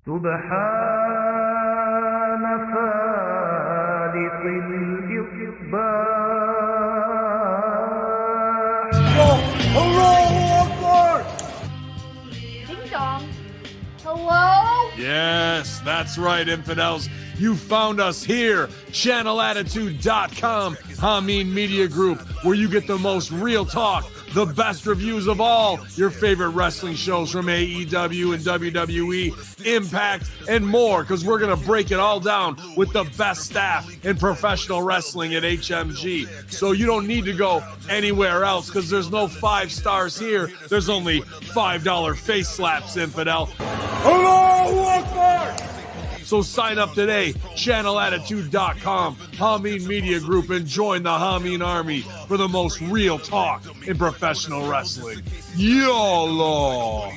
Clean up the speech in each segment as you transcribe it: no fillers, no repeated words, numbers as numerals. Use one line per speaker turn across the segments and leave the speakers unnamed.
سبحان فالق الإصباح.
Allahu Akbar!
Ding dong. Hello?
Yes, that's right, infidels. You found us here, channelattitude.com, Hameen Media Group, where you get the most real talk, the best reviews of all your favorite wrestling shows from AEW and WWE, Impact, and more, because we're going to break it all down with the best staff in professional wrestling at HMG. So you don't need to go anywhere else, because there's no 5 stars here. There's only $5 face slaps, infidel.
Allahu Akbar!
So sign up today, channelattitude.com, Hameen Media Group, and join the Hameen Army for the most real talk in professional wrestling. YOLO!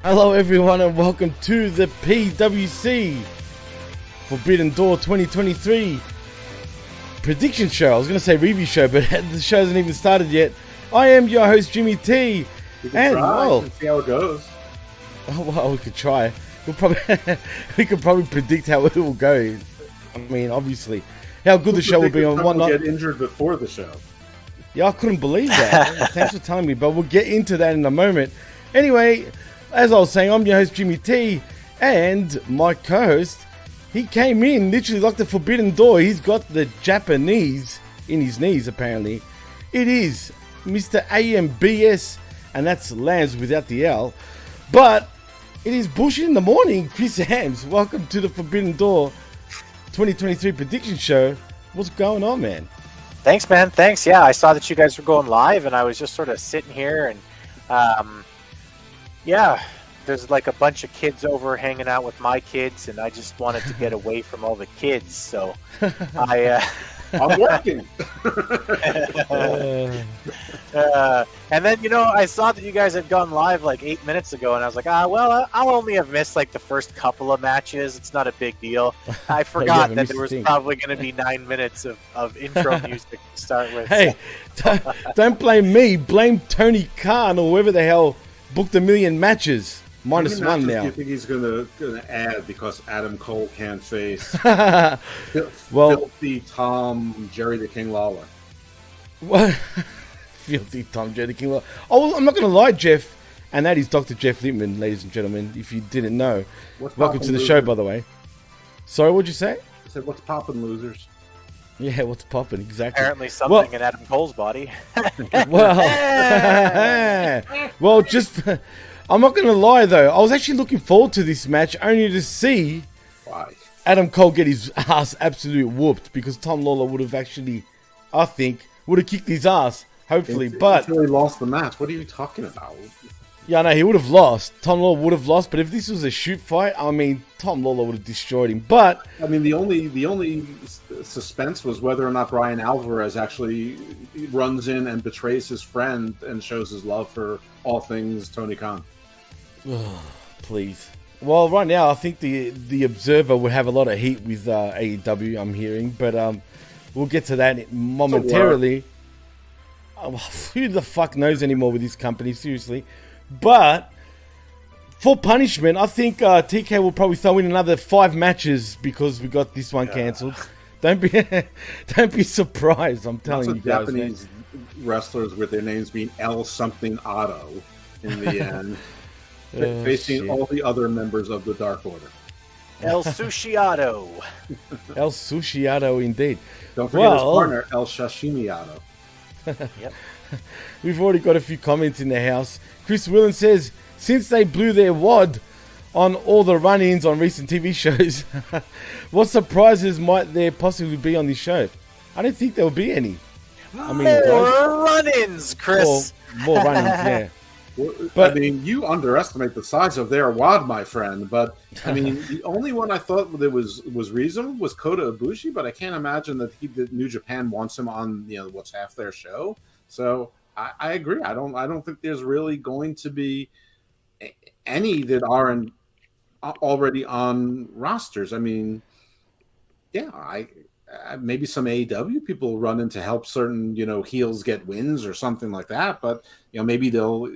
Hello everyone and welcome to the PWC Forbidden Door 2023 prediction show. I was going to say review show, but the show hasn't even started yet. I am your host Jimmy T. And well,
see how it goes.
Oh, well, we could try. We could probably predict how it will go. I mean, obviously, how good the show will be on one night.
Get injured before the show.
Yeah, I couldn't believe that. Thanks for telling me, but we'll get into that in a moment. Anyway, as I was saying, I'm your host Jimmy T, and my co-host, he came in literally like the Forbidden Door. He's got the Japanese in his knees, apparently. It is Mr. AMBS, and that's Lance without the L. But it is Bullshit in the Morning, Chris Hams. Welcome to the Forbidden Door 2023 prediction show. What's going on, man?
Thanks, man. Thanks. Yeah, I saw that you guys were going live, and I was just sort of sitting here, and yeah, there's like a bunch of kids over hanging out with my kids, and I just wanted to get away from all the kids, so
I'm working.
And then, I saw that you guys had gone live like 8 minutes ago, and I was like, well, I'll only have missed like the first couple of matches. It's not a big deal. I forgot that there was probably going to be 9 minutes of intro music to start with.
Hey, don't blame me. Blame Tony Khan or whoever the hell booked a million matches. Minus one now.
Do you think he's going to add because Adam Cole can't face Filthy Tom, Jerry the King Lawler?
What? Filthy Tom, Jerry the King Lawler. Oh, I'm not going to lie, Jeff. And that is Dr. Jeff Lippman, ladies and gentlemen, if you didn't know. Welcome to the show, by the way. Sorry, what'd you say?
I said, what's poppin', losers?
Yeah, what's poppin', exactly.
Apparently something in Adam Cole's body.
Well, just... I'm not going to lie, though. I was actually looking forward to this match only to see Adam Cole get his ass absolutely whooped because Tom Lawler would have actually, I think, would have kicked his ass, hopefully. But
he lost the match. What are you talking about?
Yeah, no, he would have lost. Tom Lawler would have lost. But if this was a shoot fight, I mean, Tom Lawler would have destroyed him. But
I mean, the only suspense was whether or not Bryan Alvarez actually runs in and betrays his friend and shows his love for all things Tony Khan.
Please. Well, right now, I think the Observer would have a lot of heat with AEW, I'm hearing. But we'll get to that momentarily. Who the fuck knows anymore with this company, seriously. But for punishment, I think TK will probably throw in another 5 matches because we got this one cancelled. Don't be surprised. I'm telling you guys.
Japanese wrestlers with their names being L something Otto in the end. Facing all the other members of the Dark Order.
El Sushiato.
El Sushiato, indeed.
Don't forget his partner, El Shashimiato.
Yep.
We've already got a few comments in the house. Chris Willen says, since they blew their wad on all the run-ins on recent TV shows, what surprises might there possibly be on this show? I don't think there will be any. I mean,
more run-ins, Chris.
More run-ins, yeah.
But, I mean, you underestimate the size of their wad, my friend. But I mean, the only one I thought that was reasonable was Kota Ibushi. But I can't imagine that New Japan wants him on what's half their show. So I agree. I don't think there's really going to be any that aren't already on rosters. I mean, yeah, maybe some AEW people run in to help certain, heels get wins or something like that. But, maybe they'll,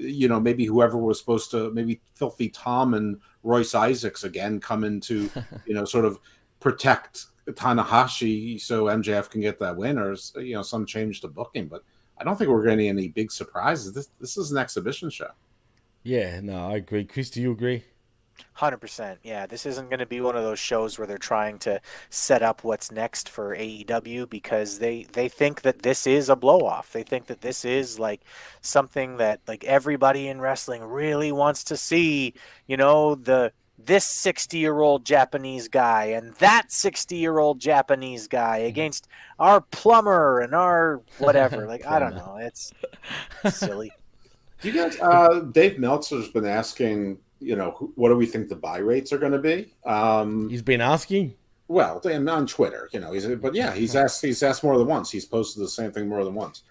maybe whoever was supposed to, maybe Filthy Tom and Royce Isaacs again come in to, sort of protect Tanahashi so MJF can get that win or, some change to booking. But I don't think we're getting any big surprises. This is an exhibition show.
Yeah, no, I agree. Chris, do you agree?
100%. Yeah, this isn't going to be one of those shows where they're trying to set up what's next for AEW because they think that this is a blow-off. They think that this is like something that like everybody in wrestling really wants to see, this 60-year-old Japanese guy and that 60-year-old Japanese guy against our plumber and our whatever. Like, I don't know. It's silly.
You guys, Dave Meltzer's been asking, what do we think the buy rates are going to be?
He's been asking?
Well, on Twitter, he's asked more than once. He's posted the same thing more than once.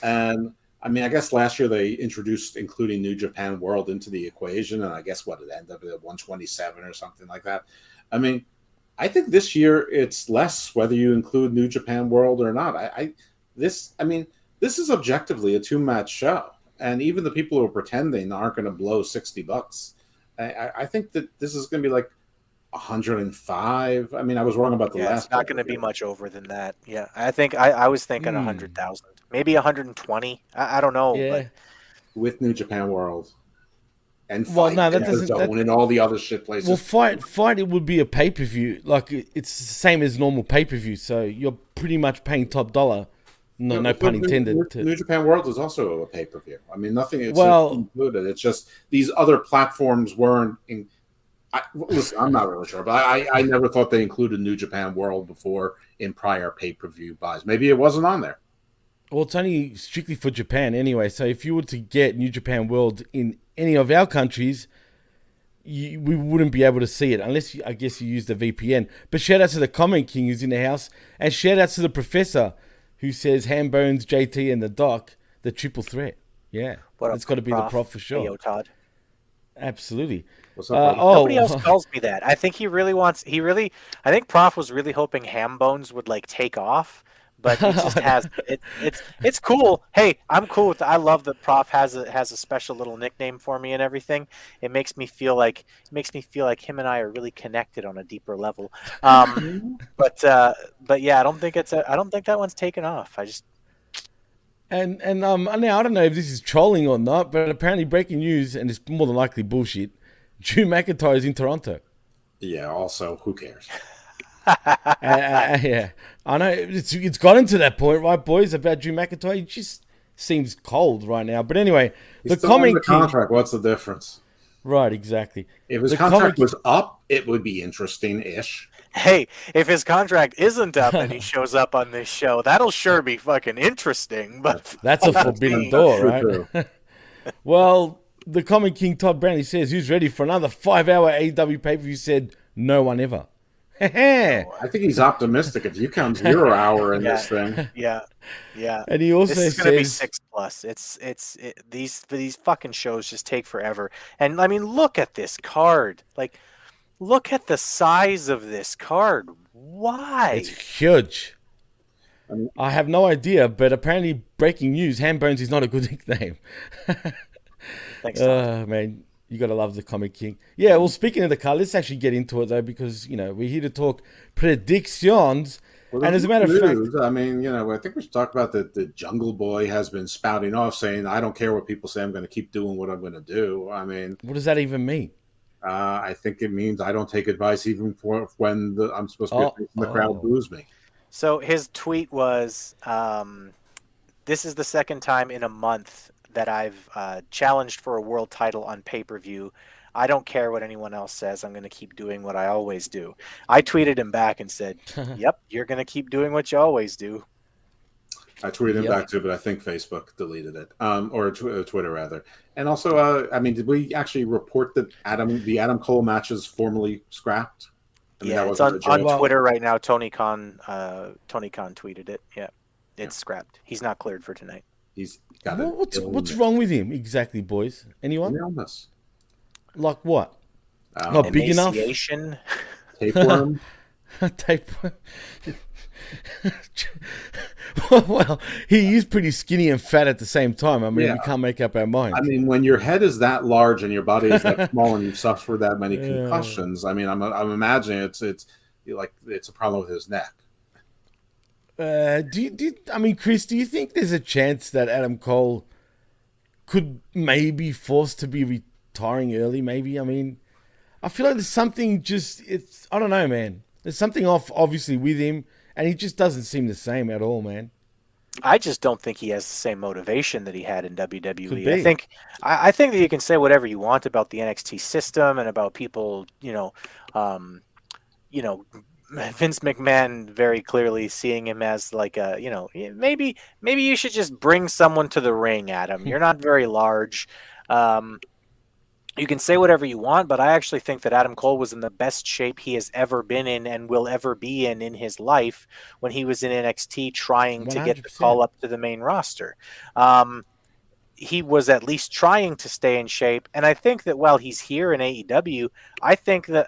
And I mean, I guess last year they introduced including New Japan World into the equation, and I guess what it ended up at 127 or something like that. I mean, I think this year it's less whether you include New Japan World or not. This is objectively a 2-match show, and even the people who are pretending aren't going to blow $60. I think that this is going to be like 105. I mean, I was wrong about the last.
It's not going to be much over than that. Yeah, I think I was thinking 100,000, maybe 120. I don't know.
Yeah.
But
with New Japan World and
that doesn't.
and all the other shit places.
Well, fight. It would be a pay-per-view. Like it's the same as normal pay-per-view. So you're pretty much paying top dollar. No pun intended.
New Japan World is also a pay-per-view. I mean, nothing is included. It's just these other platforms weren't. Listen, I'm not really sure, but I never thought they included New Japan World before in prior pay-per-view buys. Maybe it wasn't on there.
Well, it's only strictly for Japan anyway. So if you were to get New Japan World in any of our countries, we wouldn't be able to see it unless I guess you use the VPN. But shout out to the Comment King who's in the house, and shout out to the Professor who says Hambones, JT, and the Doc, the triple threat. Yeah, it's got to be the Prof for sure.
Hey, Todd.
Absolutely.
Nobody else calls me that. I think he really wants. I think Prof was really hoping Hambones would like take off, but it just has. It's cool. Hey, I'm cool with. I love that Prof has a special little nickname for me and everything. It makes me feel like him and I are really connected on a deeper level. But yeah, I don't think that one's taken off. I just.
And now I don't know if this is trolling or not, but apparently breaking news, and it's more than likely bullshit. Drew McIntyre is in Toronto.
Yeah. Also, who cares?
Yeah, I know it's gotten to that point, right, boys? About Drew McIntyre, he just seems cold right now. But anyway,
He's still under contract. What's the difference?
Right, exactly.
If his contract was up, it would be interesting-ish.
Hey, if his contract isn't up and he shows up on this show, that'll sure be fucking interesting. But
that's a forbidden door, right? Well, the Comic King Todd Brownlee says, who's ready for another 5-hour AEW pay-per-view? Said, no one ever.
I think he's optimistic if you count 0 hour in this thing.
Yeah.
And he also
this is
says
going to be 6+. These fucking shows just take forever. And I mean, look at this card. Like, look at the size of this card. Why?
It's huge. I have no idea, but apparently, breaking news: Hambones is not a good nickname.
Thanks, Tom.
Man. You gotta love the Comic King. Yeah, well, speaking of the car, let's actually get into it though, because we're here to talk predictions.
Well,
and as a matter of fact,
I mean, I think we should talk about the Jungle Boy has been spouting off saying, "I don't care what people say. I'm going to keep doing what I'm going to do." I mean,
what does that even mean?
I think it means I don't take advice even for when I'm supposed to be the crowd boos me.
So his tweet was, "This is the second time in a month that I've challenged for a world title on pay-per-view. I don't care what anyone else says. I'm going to keep doing what I always do." I tweeted him back and said, "Yep, you're going to keep doing what you always do."
I tweeted him back too, but I think Facebook deleted it, or Twitter rather. And also, did we actually report that the Adam Cole match is formally scrapped?
It's on Twitter right now. Tony Khan tweeted it. Yeah, it's scrapped. He's not cleared for tonight.
He's got
what's wrong with him exactly, boys? Anyone?
Illness.
Like what? Not big enough?
Tapeworm.
Tapeworm. Well, he is pretty skinny and fat at the same time. I mean, we can't make up our minds.
I mean, when your head is that large and your body is that small and you suffer that many concussions, I mean, I'm imagining it's a problem with his neck.
Chris, do you think there's a chance that Adam Cole could maybe be forced to be retiring early? Maybe. I mean, I feel like there's something I don't know, man. There's something off, obviously, with him, and he just doesn't seem the same at all, man.
I just don't think he has the same motivation that he had in WWE. I think that you can say whatever you want about the NXT system and about people, Vince McMahon very clearly seeing him as like maybe you should just bring someone to the ring, Adam. You're not very large. You can say whatever you want, but I actually think that Adam Cole was in the best shape he has ever been in and will ever be in his life when he was in NXT trying 100%. To get the call up to the main roster. he was at least trying to stay in shape. And I think that while he's here in AEW, I think that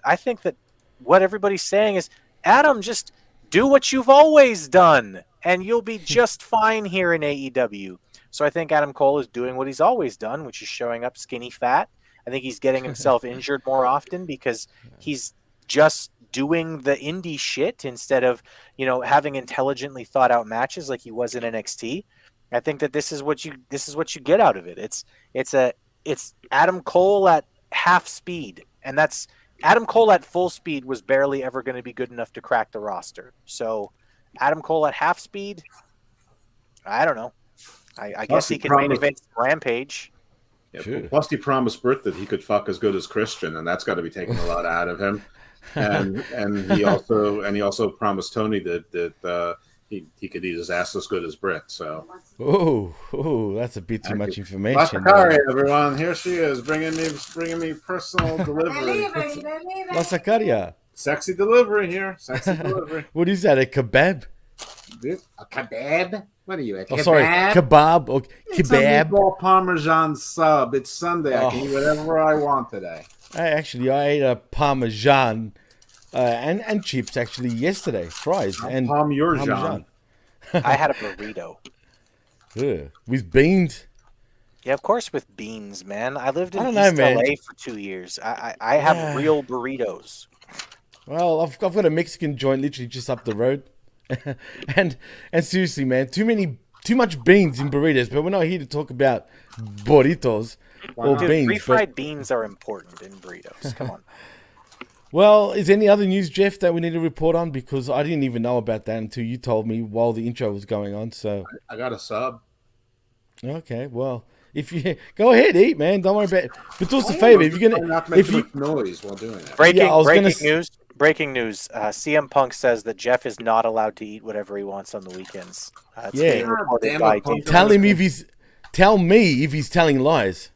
what everybody's saying is, Adam, just do what you've always done, and you'll be just fine here in AEW. So I think Adam Cole is doing what he's always done, which is showing up skinny fat. I think he's getting himself injured more often because he's just doing the indie shit instead of, having intelligently thought out matches like he was in NXT. I think that this is what you get out of it. It's Adam Cole at half speed, and that's Adam Cole at full speed was barely ever going to be good enough to crack the roster. So Adam Cole at half speed, I don't know. I guess he can main event Rampage.
Yeah, sure. Plus, he promised Britt that he could fuck as good as Christian, and that's got to be taking a lot out of him. And he also promised Tony that he could eat his ass as good as Britt. So,
that's a bit too much information.
Lasakari, everyone, here she is, bringing me personal delivery.
Lasakaria,
sexy delivery here, sexy delivery.
What is that? A kebab?
A kebab? What are you, a kebab?
Oh, sorry, kebab or
It's a
kebab.
meatball parmesan sub. It's Sunday. I can eat whatever I want today.
I ate a parmesan and chips actually yesterday, fries and
parmesan.
I had a burrito.
With beans.
Yeah, of course with beans, man. I lived in
LA
for 2 years. I have real burritos.
Well, I've got a Mexican joint literally just up the road. and seriously, man, too much beans in burritos, but we're not here to talk about burritos or beans.
Refried beans are important in burritos. Come on.
Well, is there any other news, Jeff, that we need to report on? Because I didn't even know about that until you told me while the intro was going on. So
I got a sub.
Okay, well, if you go ahead, eat, man. Don't worry about it. But do us a favor, if you're gonna
not make too much noise while doing that.
Breaking news. CM Punk says that Jeff is not allowed to eat whatever he wants on the weekends.
Tell me if he's telling lies.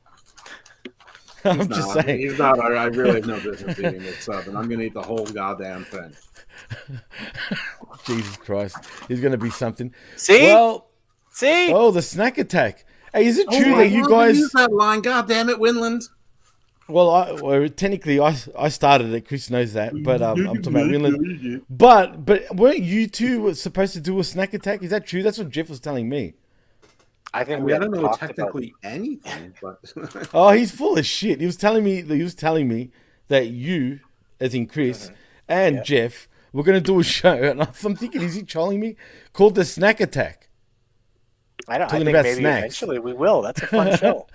I'm just saying.
He's not. I really have no business eating this sub, and I'm going to eat the whole goddamn thing.
Jesus Christ. There's going to be something.
See?
Oh, the snack attack. Hey, is it true that you guys...
use that line? God damn it, Winland.
Well, technically, I started it. Chris knows that, but I'm talking about Winland. But weren't you two supposed to do a snack attack? Is that true? That's what Jeff was telling me.
I don't know technically anything, but
oh, he's full of shit. He was telling me that you, as in Chris and Jeff, were going to do a show, and I'm thinking, is he trolling me? Called the Snack Attack.
I think maybe snacks. Eventually we will. That's a fun show.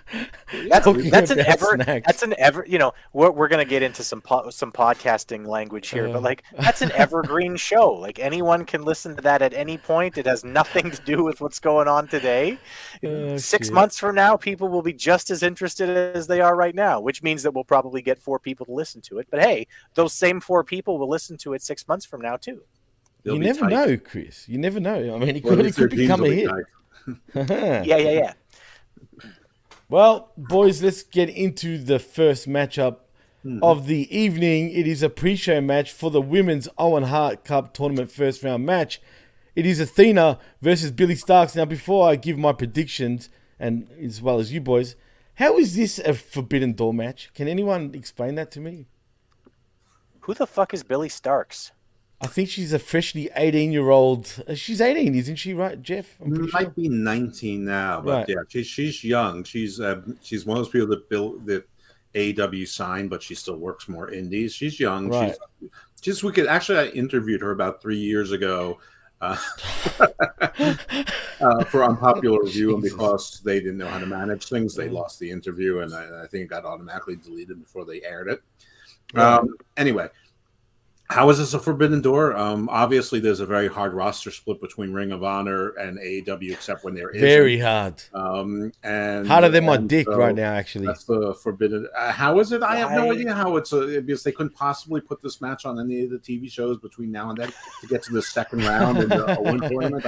That's an ever. We're gonna get into some podcasting language here, but like that's an evergreen show. Like anyone can listen to that at any point. It has nothing to do with what's going on today. 6 months from now, people will be just as interested as they are right now, which means that we'll probably get 4 people to listen to it. But hey, those same 4 people will listen to it 6 months from now too.
You never know, Chris. You never know. I mean, it could become a hit.
Yeah.
Well, boys, let's get into the first matchup of the evening. It is a pre-show match for the Women's Owen Hart Cup Tournament first round match. It is Athena versus Billy Starks. Now, before I give my predictions, and as well as you boys, how is this a Forbidden Door match? Can anyone explain that to me?
Who the fuck is Billy Starks?
I think she's a freshly 18-year-old. She's 18, isn't she? Right, Jeff?
Might be 19 now, but yeah, she's young. She's one of those people that AEW signed, but she still works more indies. She's young.
Right.
I interviewed her about 3 years ago for Unpopular Review, and because they didn't know how to manage things, they lost the interview, and I think it got automatically deleted before they aired it. Anyway. How is this a Forbidden Door? Obviously, there's a very hard roster split between Ring of Honor and AEW, except when there is
very hard.
And
harder than my dick right now. Actually,
that's the Forbidden. How is it? I have no idea how it's because they couldn't possibly put this match on any of the TV shows between now and then to get to the second round in the Owen tournament.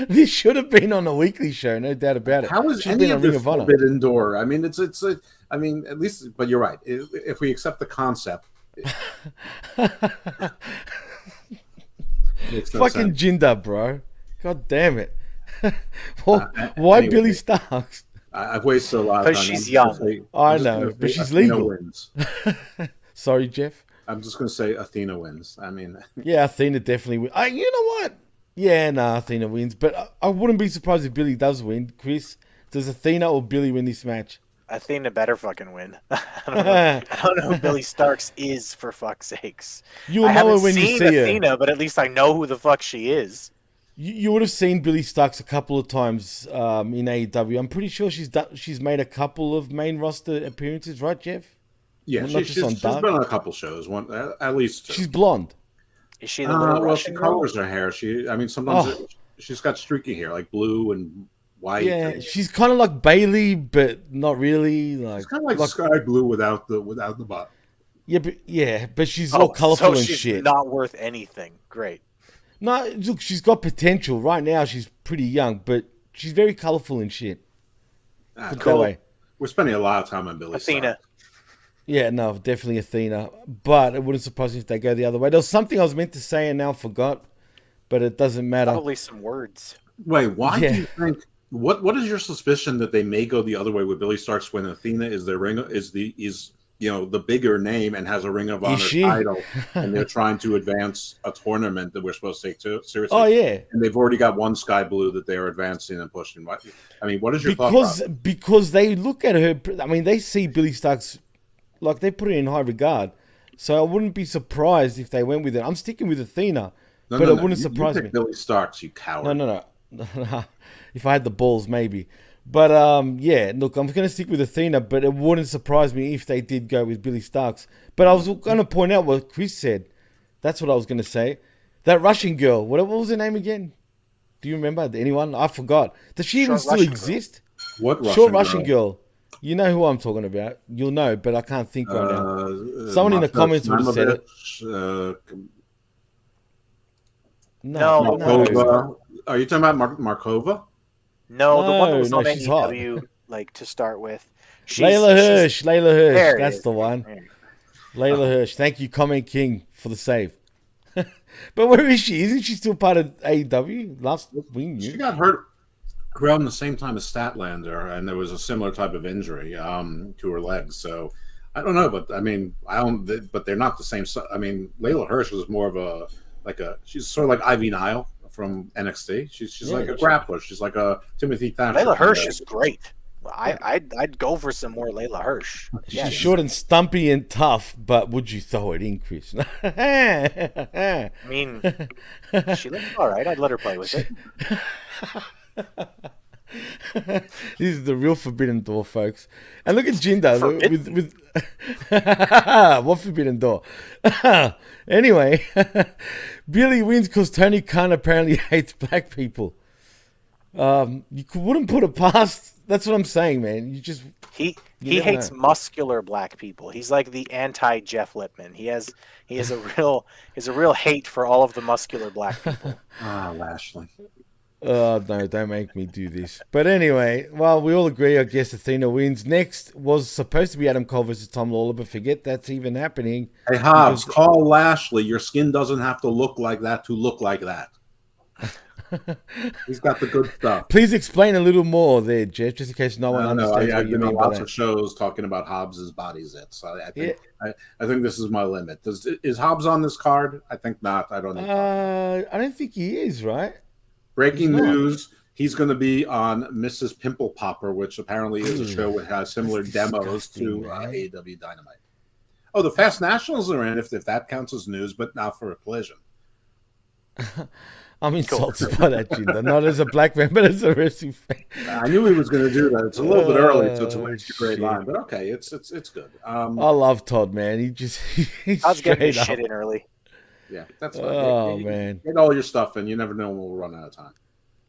This should have been on a weekly show, no doubt about it.
How is any of this Forbidden Door? I mean, it's. I mean, at least, but you're right. If we accept the concept.
Fucking Jinder, bro. God damn it. Why anyway, Billy Starks?
I've wasted a lot of time.
Because she's
I'm just
young.
gonna say-
I
I'm just
know,
gonna
but
say
she's
Athena
legal.
Wins.
Sorry, Jeff.
I'm just going to say Athena wins. I mean,
Yeah, Athena definitely wins. You know what? Yeah, nah, Athena wins. But I wouldn't be surprised if Billy does win. Chris, does Athena or Billy win this match?
Athena better fucking win. I don't know who Billy Starks is, for fuck's sakes.
You'll
I
know her
haven't
when you
seen
see
Athena,
her.
but at least I know who the fuck she is.
You would have seen Billy Starks a couple of times in AEW. I'm pretty sure she's made a couple of main roster appearances, right, Jeff?
yeah,
Well, not
she's
just on
been
Dark.
on a couple shows. One at least. Two.
She's blonde.
Is she the little
Well,
Russian
she
girl?
colors her hair. Sometimes
Oh.
she's got streaky hair, like blue and white.
Yeah,
and
she's kind of like Bailey, but not really. Like
it's kind of like sky blue without the bottom.
but she's all colorful
so
and
she's
shit.
not worth anything. Great.
No, look, she's got potential. Right now, she's pretty young, but she's very colorful and shit. Put it that way.
We're spending a lot of time on Billy
Athena.
Stark.
Yeah, no, definitely Athena. But it wouldn't surprise me if they go the other way. There was something I was meant to say and now I forgot, but it doesn't matter.
Probably some words.
Wait, why
Yeah.
do you think? What is your suspicion that they may go the other way with Billy Starks when Athena is their ring is the bigger name and has a Ring of Honor
she?
title, and they're trying to advance a tournament that we're supposed to take seriously?
Oh, yeah.
And they've already got one Sky Blue that they're advancing and pushing. I mean, what is your thought process?
Because they look at her, I mean, they see Billy Starks, like they put it in high regard. So I wouldn't be surprised if they went with it. I'm sticking with Athena, but it wouldn't surprise
you
me.
picked Billy Starks, you coward.
No. If I had the balls, maybe. But yeah, look, I'm going to stick with Athena, but it wouldn't surprise me if they did go with Billy Starks. But I was going to point out what Chris said. That's what I was going to say. That Russian girl, what was her name again? Do you remember? Anyone? I forgot. Does she even
Short
still
Russian
exist?
What Russian
Short Russian girl. You know who I'm talking about. You'll know, but I can't think right now. Someone in the comments would have said it. No.
Markova. Are you talking about Markova?
No, the one that was
No,
on
she's hot.
AEW, like to start with.
Layla Hirsch.
There it
That's
is.
the one.
There.
Layla Hirsch. Thank you, Comment King, for the save. But where is she? Isn't she still part of AEW? Last we
She
knew.
got hurt around the same time as Statlander, and there was a similar type of injury to her legs. So I don't know, but I mean, but they're not the same. I mean, Layla Hirsch was more of she's sort of like Ivy Nile from NXT. She's like a grappler. She's like a Timothy Thatcher.
Layla Hirsch is great. I'd go for some more Layla Hirsch.
She's short and stumpy and tough, but would you throw it in, Chris?
I mean, she looked all right. I'd let her play with it.
This is the real Forbidden Door, folks. And look at Jinder.
Forbidden?
With what Forbidden Door? Anyway, Billy wins because Tony Khan apparently hates black people. Wouldn't put it past. That's what I'm saying, man.
He
never
hates
know.
muscular black people. He's like the anti Jeff Lippman. He has a real hate for all of the muscular black people.
Lashley.
Oh, no, don't make me do this. But anyway, well, we all agree, I guess Athena wins. Next was supposed to be Adam Cole versus Tom Lawler, but forget that's even happening.
Hey, Hobbs, call Lashley. Your skin doesn't have to look like that to look like that. He's got the good stuff.
Please explain a little more there, Jeff, just in case no one understands what
I've
you
been on
mean by
lots
that.
of shows talking about Hobbs's body zits. I think this is my limit. Is Hobbs on this card? I think not. I don't know.
I don't think he is, right?
Breaking
He's not.
news. He's going to be on Mrs. Pimple Popper, which apparently is a show that has similar
That's
demos to
disgusting, man.
AEW Dynamite. Oh, the Fast Nationals are in, if that counts as news, but not for a collision.
I'm insulted by that, Jinder. Not as a black man, but as a wrestling fan.
I knew he was going to do that. It's a little bit early to waste a great
shit.
line, but okay, it's good.
I love Todd, man. He's
I was getting
straight
his
up.
shit in early.
Yeah, that's fine.
Oh, man.
Get all your stuff in. You never know when we'll run out of time.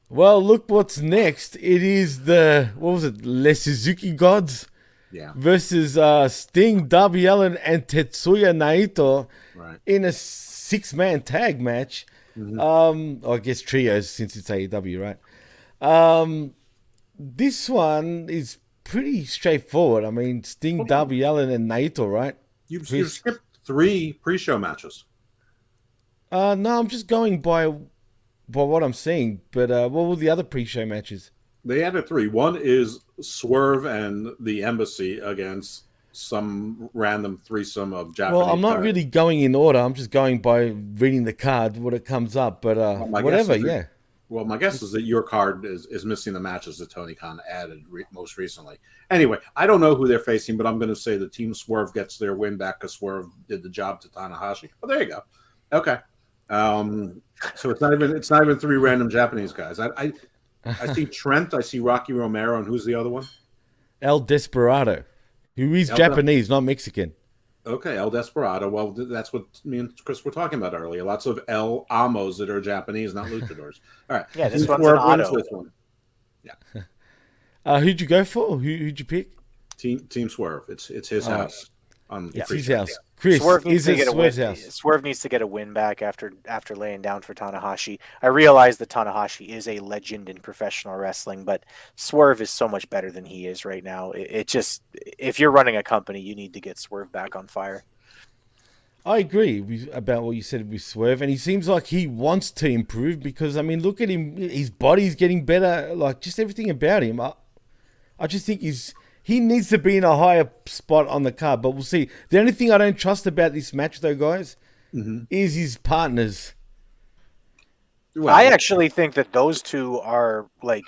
Well, look what's next. It is Les Suzuki Gods
Yeah,
versus Sting, Darby Allin, and Tetsuya Naito
right.
in a 6-man tag match. I guess trios since it's AEW, right? This one is pretty straightforward. I mean, Sting, Darby Allin, and Naito, right?
You've skipped 3 pre-show matches.
No, I'm just going by what I'm seeing. But what were the other pre-show matches?
They added 3. One is Swerve and the Embassy against some random threesome of Japanese.
Well, I'm not
guys.
really going in order. I'm just going by reading the card, what it comes up. But whatever, yeah.
Well, my guess is that your card is missing the matches that Tony Khan added most recently. Anyway, I don't know who they're facing, but I'm going to say the Team Swerve gets their win back because Swerve did the job to Tanahashi. Oh, there you go. Okay. So it's not even three random Japanese guys. I see Trent, I see Rocky Romero, and who's the other one?
El Desperado, who is Japanese, not Mexican.
Okay, El Desperado. Well, that's what me and Chris were talking about earlier. Lots of El Amos that are Japanese, not luchadors. All right.
Yeah, this one's an auto.
This one.
Yeah. Who'd you go for? Who'd you pick?
Team Swerve. It's his house.
It's his house. Chris,
Swerve needs to get a win. Swerve needs to get a win back after laying down for Tanahashi. I realize that Tanahashi is a legend in professional wrestling, but Swerve is so much better than he is right now. It just, if you're running a company, you need to get Swerve back on fire.
I agree about what you said with Swerve, and he seems like he wants to improve because, I mean, look at him. His body's getting better, like just everything about him. I just think he needs to be in a higher spot on the card, but we'll see. The only thing I don't trust about this match, though, guys, is his partners.
Well, I actually think that those two are like,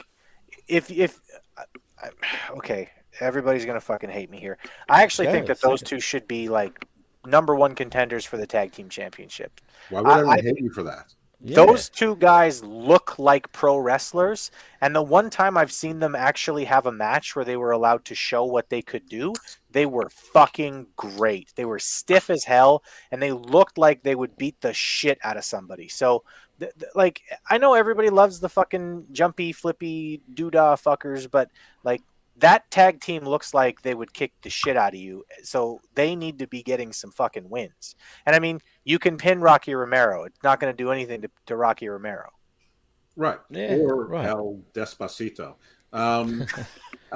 okay, everybody's gonna fucking hate me here. I actually think that those two should be like #1 contenders for the tag team championship.
Why would I hate you for that?
Yeah.
Those two guys look like pro wrestlers, and the one time I've seen them actually have a match where they were allowed to show what they could do, they were fucking great. They were stiff as hell, and they looked like they would beat the shit out of somebody. So, like, I know everybody loves the fucking jumpy, flippy, doodah fuckers, but, like, that tag team looks like they would kick the shit out of you. So they need to be getting some fucking wins. And I mean, you can pin Rocky Romero. It's not going to do anything to Rocky Romero.
Right.
Yeah,
or
right.
El Despacito. I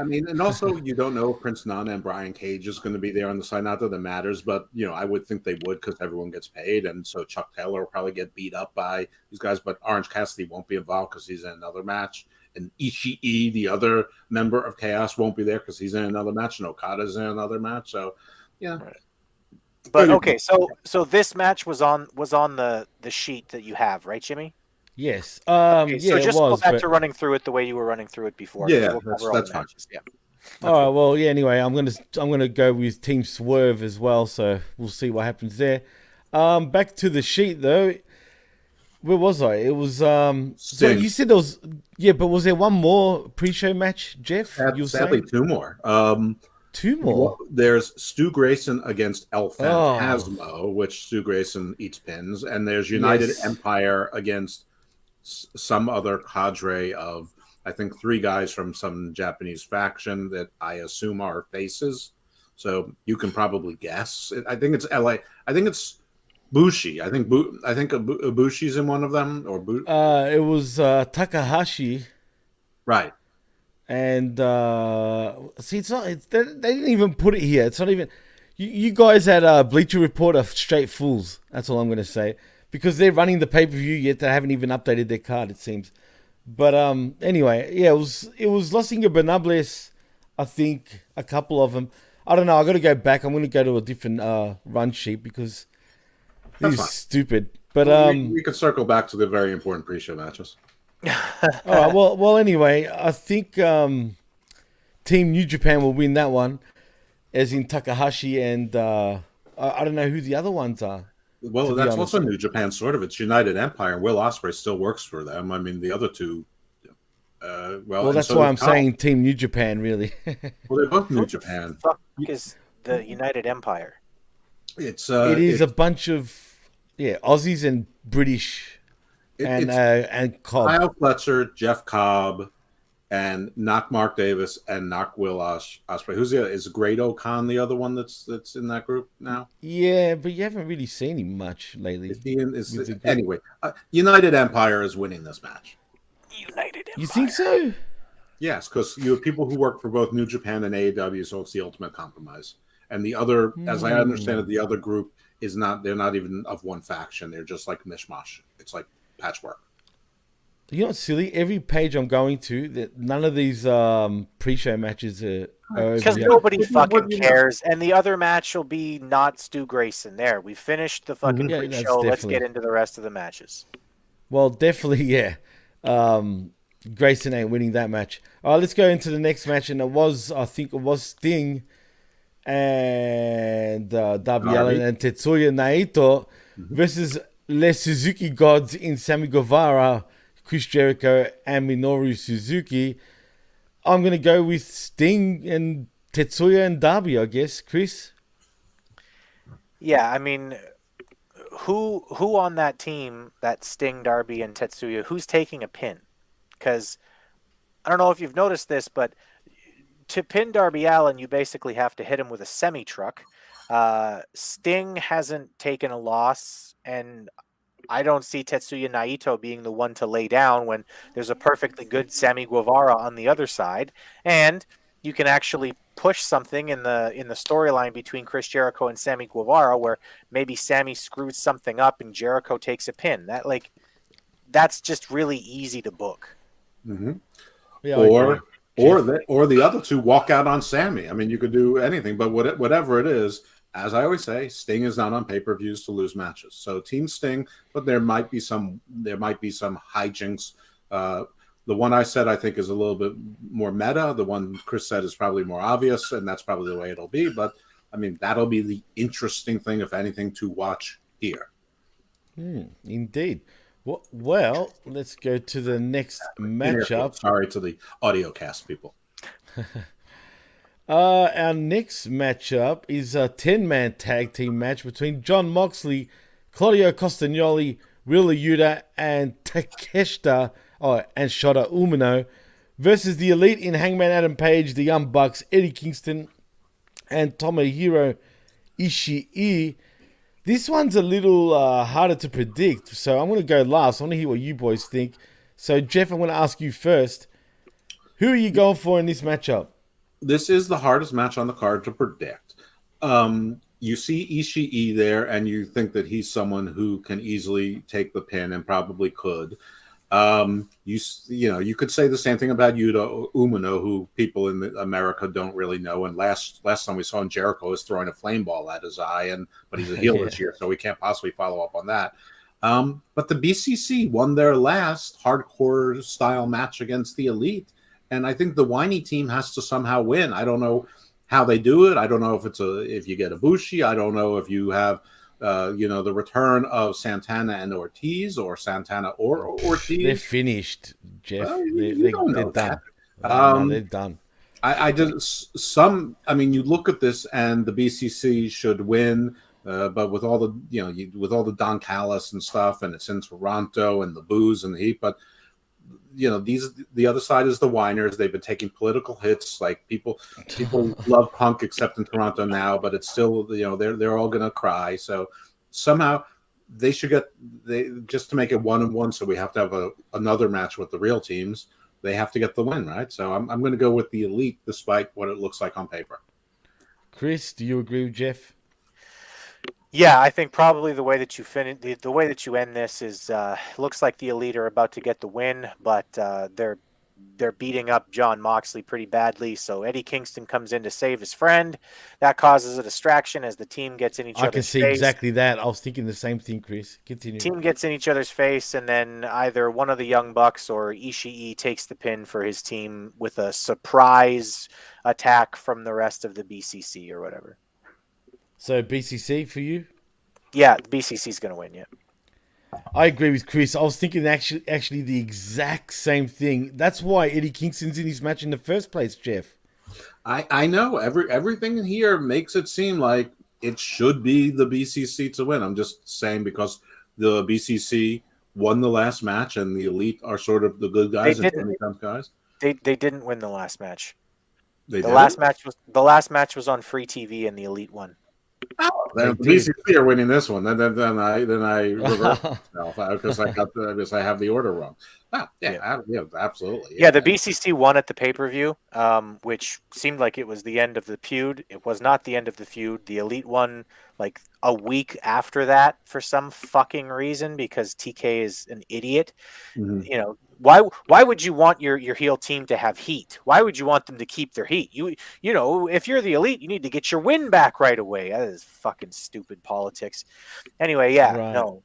mean, and also you don't know if Prince Nana and Brian Cage is going to be there on the side. Not that it matters, but, you know, I would think they would because everyone gets paid. And so Chuck Taylor will probably get beat up by these guys, but Orange Cassidy won't be involved because he's in another match. And Ishii, the other member of Chaos, won't be there because he's in another match, and Okada's in another match. So, yeah.
Right. But okay, so this match was on the sheet that you have, right, Jimmy?
Yes.
Okay, so
yeah,
just
it was,
go back to running through it the way you were running through it before.
Yeah,
We'll
that's fine.
Yeah.
All right. Well, yeah. Anyway, I'm gonna go with Team Swerve as well. So we'll see what happens there. Back to the sheet though. Where was I? It was so you said there was, yeah, but was there one more pre-show match, Jeff?
Sadly, two more.
Two more.
Well, there's Stu Grayson against El Phantasmo, which Stu Grayson eats pins, and there's United Empire against some other cadre of, I think, 3 guys from some Japanese faction that I assume are faces. So you can probably guess. I think it's LA. I think it's Bushi. I think Bushi's in one of them, or
it was Takahashi,
right?
And see, it's not. They didn't even put it here. It's not even. You guys at Bleacher Report are straight fools. That's all I'm going to say, because they're running the pay-per-view yet they haven't even updated their card. It seems. But anyway, yeah, it was Los Ingobernables. I think a couple of them. I don't know. I got to go back. I'm going to go to a different run sheet because. This is stupid, but
we could circle back to the very important pre-show matches.
All right, well. Anyway, I think Team New Japan will win that one, as in Takahashi and I don't know who the other ones are.
Well, that's also New Japan, sort of. It's United Empire, and Will Ospreay still works for them. I mean, the other two. Well,
that's why I'm saying Team New Japan, really.
Well, they're both New Japan.
What the fuck is the United Empire?
It is a bunch of Aussies and British and Cobb.
Kyle Fletcher, Jeff Cobb, and Knock Mark Davis and Knock Will Ospreay. Who's the other? Is Grado Khan the other one that's in that group now?
Yeah, but you haven't really seen him much lately.
Anyway, United Empire is winning this match.
United Empire.
You think so?
Yes, because you have people who work for both New Japan and AEW, so it's the ultimate compromise. And the other, as I understand it, the other group they're not even of one faction. They're just like mishmash. It's like patchwork.
You know what's silly? Every page I'm going to, that none of these pre-show matches are over
Because
yet.
nobody
What
fucking
do you know?
cares, and the other match will be not Stu Grayson. There, we finished the fucking
Yeah,
pre-show.
that's
Let's
definitely-
get into the rest of the matches.
Well, definitely, yeah. Grayson ain't winning that match. All right, let's go into the next match, and I think it was Sting and Darby Allin and Tetsuya Naito versus Les Suzuki Gods in Sammy Guevara, Chris Jericho, and Minoru Suzuki. I'm going to go with Sting and Tetsuya and Darby, I guess. Chris?
Yeah, I mean, who on that team, that Sting, Darby, and Tetsuya, who's taking a pin? Because I don't know if you've noticed this, but to pin Darby Allin, you basically have to hit him with a semi-truck. Sting hasn't taken a loss, and I don't see Tetsuya Naito being the one to lay down when there's a perfectly good Sammy Guevara on the other side. And you can actually push something in the storyline between Chris Jericho and Sammy Guevara where maybe Sammy screws something up and Jericho takes a pin. That's just really easy to book.
Mm-hmm.
Yeah,
Or the other two walk out on Sammy. I mean, you could do anything, but whatever it is, as I always say, Sting is not on pay-per-views to lose matches. So Team Sting, but there might be some hijinks. The one I said I think is a little bit more meta. The one Chris said is probably more obvious, and that's probably the way it'll be. But I mean, that'll be the interesting thing, if anything, to watch here.
Indeed. Well, let's go to the next matchup.
Sorry to the audio cast people.
Our next matchup is a 10-man tag team match between Jon Moxley, Claudio Castagnoli, Wheeler Yuta, and Takeshita, and Shota Umino versus the Elite in Hangman Adam Page, the Young Bucks, Eddie Kingston, and Tomohiro Ishii. This one's a little harder to predict, so I'm going to go last. I want to hear what you boys think. So, Jeff, I'm going to ask you first. Who are you going for in this matchup?
This is the hardest match on the card to predict. You see Ishii there, and you think that he's someone who can easily take the pin and probably could. You could say the same thing about Yuta Umino, who people in America don't really know. And last time we saw him, Jericho was throwing a flame ball at his eye, but he's a heel this year, so we can't possibly follow up on that. But the BCC won their last hardcore style match against the Elite, and I think the whiny team has to somehow win. I don't know how they do it. I don't know if you get Ibushi. I don't know if you have the return of Santana and Ortiz, or Santana or Ortiz.
They're finished, Jeff.
Well,
they're done. They're done.
You look at this, and the BCC should win, but with all the Don Callis and stuff, and it's in Toronto, and the booze and the heat, but the other side is the whiners. They've been taking political hits. Like people love Punk, except in Toronto now, but it's still, they're all gonna cry. So somehow they should just to make it 1-1. So we have to have another match with the real teams. They have to get the win, right? So I'm going to go with the Elite, despite what it looks like on paper.
Chris, do you agree with Jeff?
Yeah, I think probably the way that you finish, the way that you end this is looks like the Elite are about to get the win, but they're beating up Jon Moxley pretty badly. So Eddie Kingston comes in to save his friend. That causes a distraction as the team gets in each other's face.
I can see exactly that. I was thinking the same thing, Chris. Continue.
Team gets in each other's face, and then either one of the Young Bucks or Ishii takes the pin for his team with a surprise attack from the rest of the BCC or whatever.
So BCC for you?
Yeah, BCC's going to win, yeah.
I agree with Chris. I was thinking actually the exact same thing. That's why Eddie Kingston's in his match in the first place, Jeff.
I know. Everything here makes it seem like it should be the BCC to win. I'm just saying because the BCC won the last match and the Elite are sort of the good guys and sometimes guys.
They didn't win the last match.
The
last match was on free TV and the Elite won.
Oh, then the BCC are winning this one. Then I reverse myself because I have the order wrong. Oh, yeah, absolutely.
Yeah, the BCC won at the pay-per-view, which seemed like it was the end of the feud. It was not the end of the feud. The Elite won like a week after that for some fucking reason because TK is an idiot.
Mhm.
You know, why would you want your heel team to have heat? Why would you want them to keep their heat? You know, if you're the Elite, you need to get your win back right away. That is fucking stupid politics. Anyway,
Right.
no.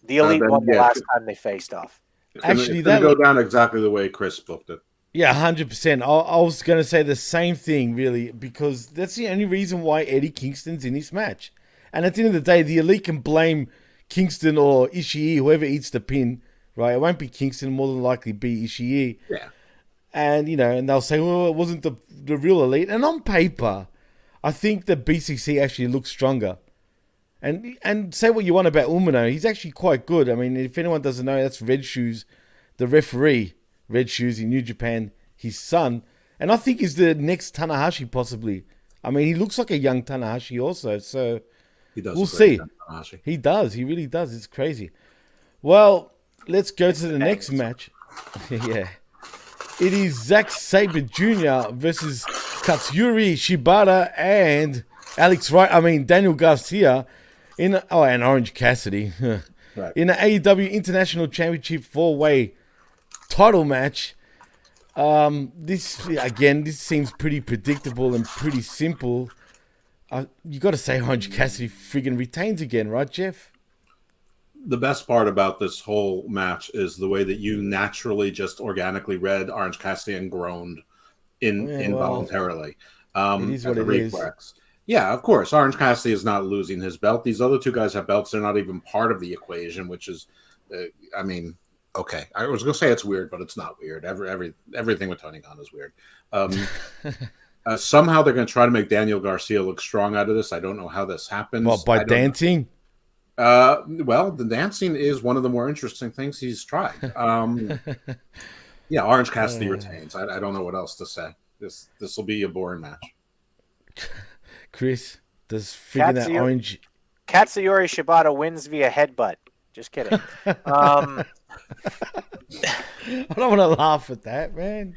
The Elite won the last time they faced off.
Actually,
it's gonna go down exactly the way Chris booked it.
Yeah, 100%. I was going to say the same thing, really, because that's the only reason why Eddie Kingston's in this match. And at the end of the day, the Elite can blame Kingston or Ishii, whoever eats the pin, right? It won't be Kingston, more than likely be Ishii.
Yeah.
And, and they'll say, well, it wasn't the real Elite. And on paper, I think the BCC actually looks stronger. And say what you want about Umino, he's actually quite good. I mean, if anyone doesn't know, that's Red Shoes, the referee, Red Shoes in New Japan, his son. And I think he's the next Tanahashi, possibly. I mean, he looks like a young Tanahashi also, so
He does.
we'll see. He does. He really does. It's crazy. Well, let's go to the next match. Yeah. It is Zack Sabre Jr. versus Katsuyori Shibata and Daniel Garcia and Orange Cassidy
Right.
in the AEW International Championship 4-way title match. This seems pretty predictable and pretty simple. You got to say Orange Cassidy friggin' retains again, right, Jeff?
The best part about this whole match is the way that you naturally just organically read Orange Cassidy and groaned involuntarily.
It is what it is.
Yeah, of course. Orange Cassidy is not losing his belt. These other two guys have belts. They're not even part of the equation, which is, okay. I was going to say it's weird, but it's not weird. Everything with Tony Khan is weird. Somehow they're going to try to make Daniel Garcia look strong out of this. I don't know how this happens.
Well, by dancing?
Well, the dancing is one of the more interesting things he's tried. Yeah, Orange Cassidy retains. I don't know what else to say. This will be a boring match.
Chris, does figure that Orange...
Katsuyori Shibata wins via headbutt. Just kidding.
I don't want to laugh at that, man.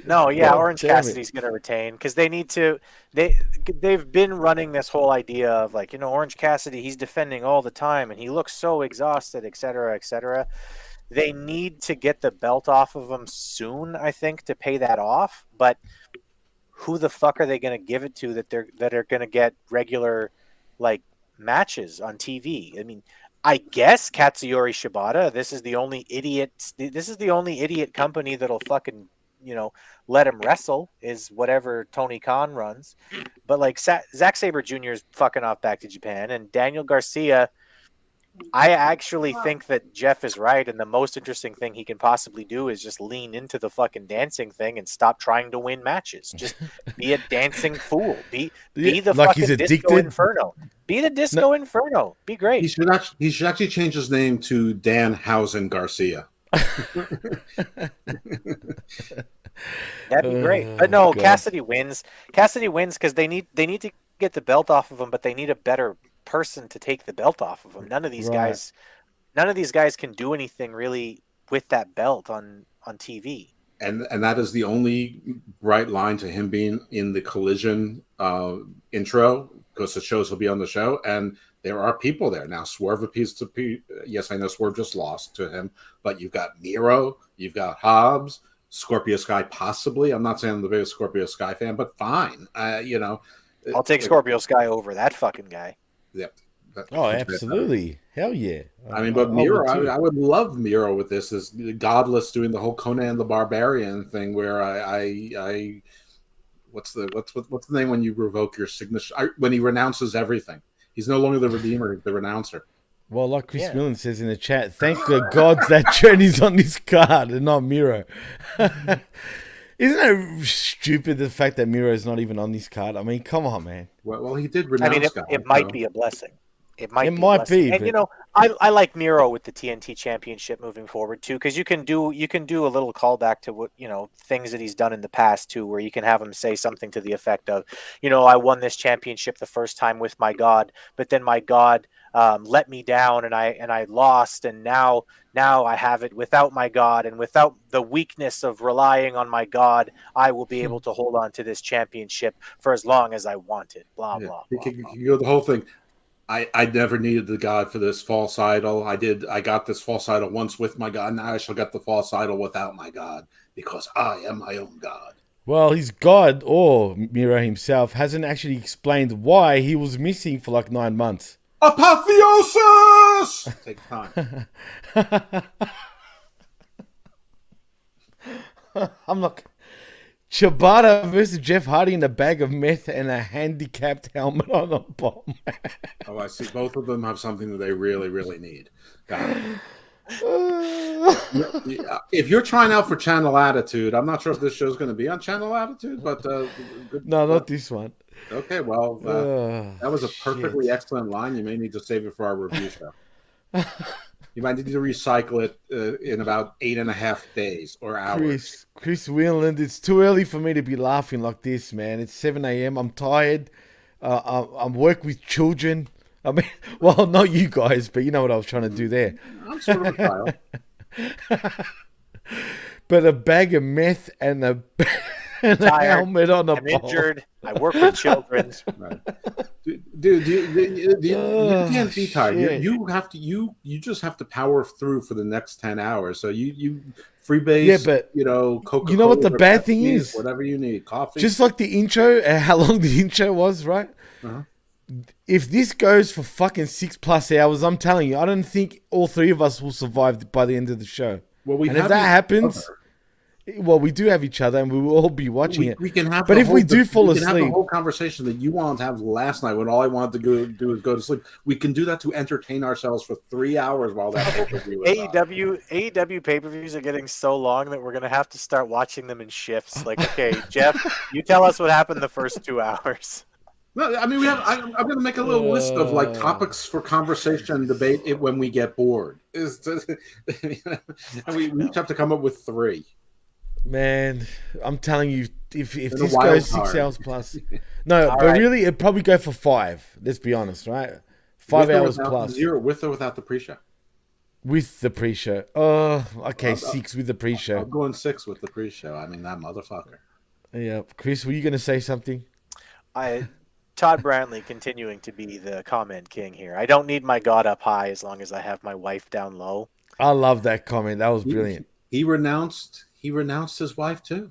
No, yeah, Orange Cassidy's going to retain because they need to. They've been running this whole idea of Orange Cassidy. He's defending all the time and he looks so exhausted, etc., etc. They need to get the belt off of him soon, I think, to pay that off. But who the fuck are they going to give it to that are going to get regular matches on TV? I mean, I guess Katsuyori Shibata. This is the only idiot company that'll fucking let him wrestle is whatever Tony Khan runs. But Zack Sabre Jr. is fucking off back to Japan, and Daniel Garcia. I actually think that Jeff is right, and the most interesting thing he can possibly do is just lean into the fucking dancing thing and stop trying to win matches. Just be a dancing fool. Be the fucking Disco Inferno. Be the Disco Inferno. Be great.
He should actually change his name to Dan Housen Garcia.
That'd be great. But no, God. Cassidy wins. Cassidy wins because they need to get the belt off of him, but they need a better person to take the belt off of him. None of these guys can do anything really with that belt on TV.
And that is the only bright line to him being in the Collision intro, because it shows he'll be on the show, and there are people there now. Swerve appears to be. Yes, I know Swerve just lost to him, but you've got Miro, you've got Hobbs, Scorpio Sky, possibly. I'm not saying I'm the biggest Scorpio Sky fan, but fine.
I'll take Scorpio Sky over that fucking guy.
Yep.
Oh, absolutely. Hell yeah.
I mean, but Miro, I would love Miro with this as Godless doing the whole Conan the Barbarian thing where I what's the name when you revoke your signature? When he renounces everything. He's no longer the Redeemer, the renouncer.
Well, like Chris Millen says in the chat, thank the gods that Journey's on this card and not Miro. Isn't it stupid, the fact that Miro is not even on this card? I mean, come on, man.
Well, he did renounce.
It might be a blessing. It might be. And
but...
I like Miro with the TNT Championship moving forward too, because you can do a little callback to what things that he's done in the past too, where you can have him say something to the effect of, I won this championship the first time with my God, but then my God let me down, and I lost, and now I have it without my God, and without the weakness of relying on my God, I will be able to hold on to this championship for as long as I want it. Blah
Yeah.
blah.
You
blah,
can
blah.
go the whole thing. I never needed the God for this false idol. I got this false idol once with my God. Now I shall get the false idol without my God, because I am my own God.
Well, his God, or Miro himself, hasn't actually explained why he was missing for like 9 months.
Apotheosis! Take time.
I'm not... Shibata versus Jeff Hardy in a bag of meth and a handicapped helmet on a bomb.
Oh, I see. Both of them have something that they really, really need. Got it. If you're trying out for Channel Attitude, I'm not sure if this show's going to be on Channel Attitude, but
No, not this one.
Okay, well, that was a perfectly excellent line. You may need to save it for our review show. You might need to recycle it in about 8.5 days or hours.
Chris Wheeland, it's too early for me to be laughing like this, man. It's 7 a.m. I'm tired. I'm work with children. I mean, well, not you guys, but you know what I was trying to do there.
I'm sort of a child.
But a bag of meth and a helmet on a
I'm injured. I work with children.
Right. Dude, you can't be tired. You just have to power through for the next 10 hours. So you freebase,
yeah, but
Coca-Cola,
you know what the bad thing is?
Whatever you need, coffee.
Just like the intro, how long the intro was, right?
Uh-huh.
If this goes for fucking 6+ hours, I'm telling you, I don't think all three of us will survive by the end of the show.
Well,
and if that happens, well, we do have each other, and we will all be watching it.
We can have,
but if we do fall asleep,
have the whole conversation that you wanted to have last night, when all I wanted to do is go to sleep. We can do that to entertain ourselves for 3 hours while that pay-per-view is on.
AEW pay-per-views are getting so long that we're gonna have to start watching them in shifts. Like, okay, Jeff, you tell us what happened the first 2 hours.
No, I mean I'm going to make a little list of like topics for conversation and debate when we get bored. We each have to come up with 3.
Man, I'm telling you, if this goes 6 hours plus, no, but right. Really, it'd probably go for 5. Let's be honest, right? 5 hours plus.
0 with or without the pre-show?
With the pre-show. Oh, okay, 6 with the pre-show.
I'm going 6 with the pre-show. I mean, that motherfucker.
Yeah, Chris, were you going to say something?
Todd Brantley continuing to be the comment king here. I don't need my God up high as long as I have my wife down low.
I love that comment. That was brilliant.
He renounced his wife too.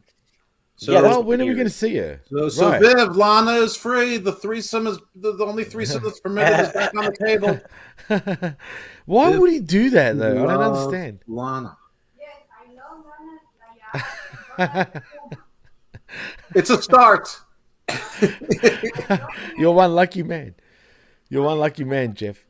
So,
yeah, well, when are we going to see her?
So right. Viv, Lana is free. The threesome is the only threesome that's permitted is back on the table.
Why Viv, would he do that though? I don't understand.
Lana.
Yes, I know Lana.
It's a start.
You're one lucky man. You're one lucky man, Jeff.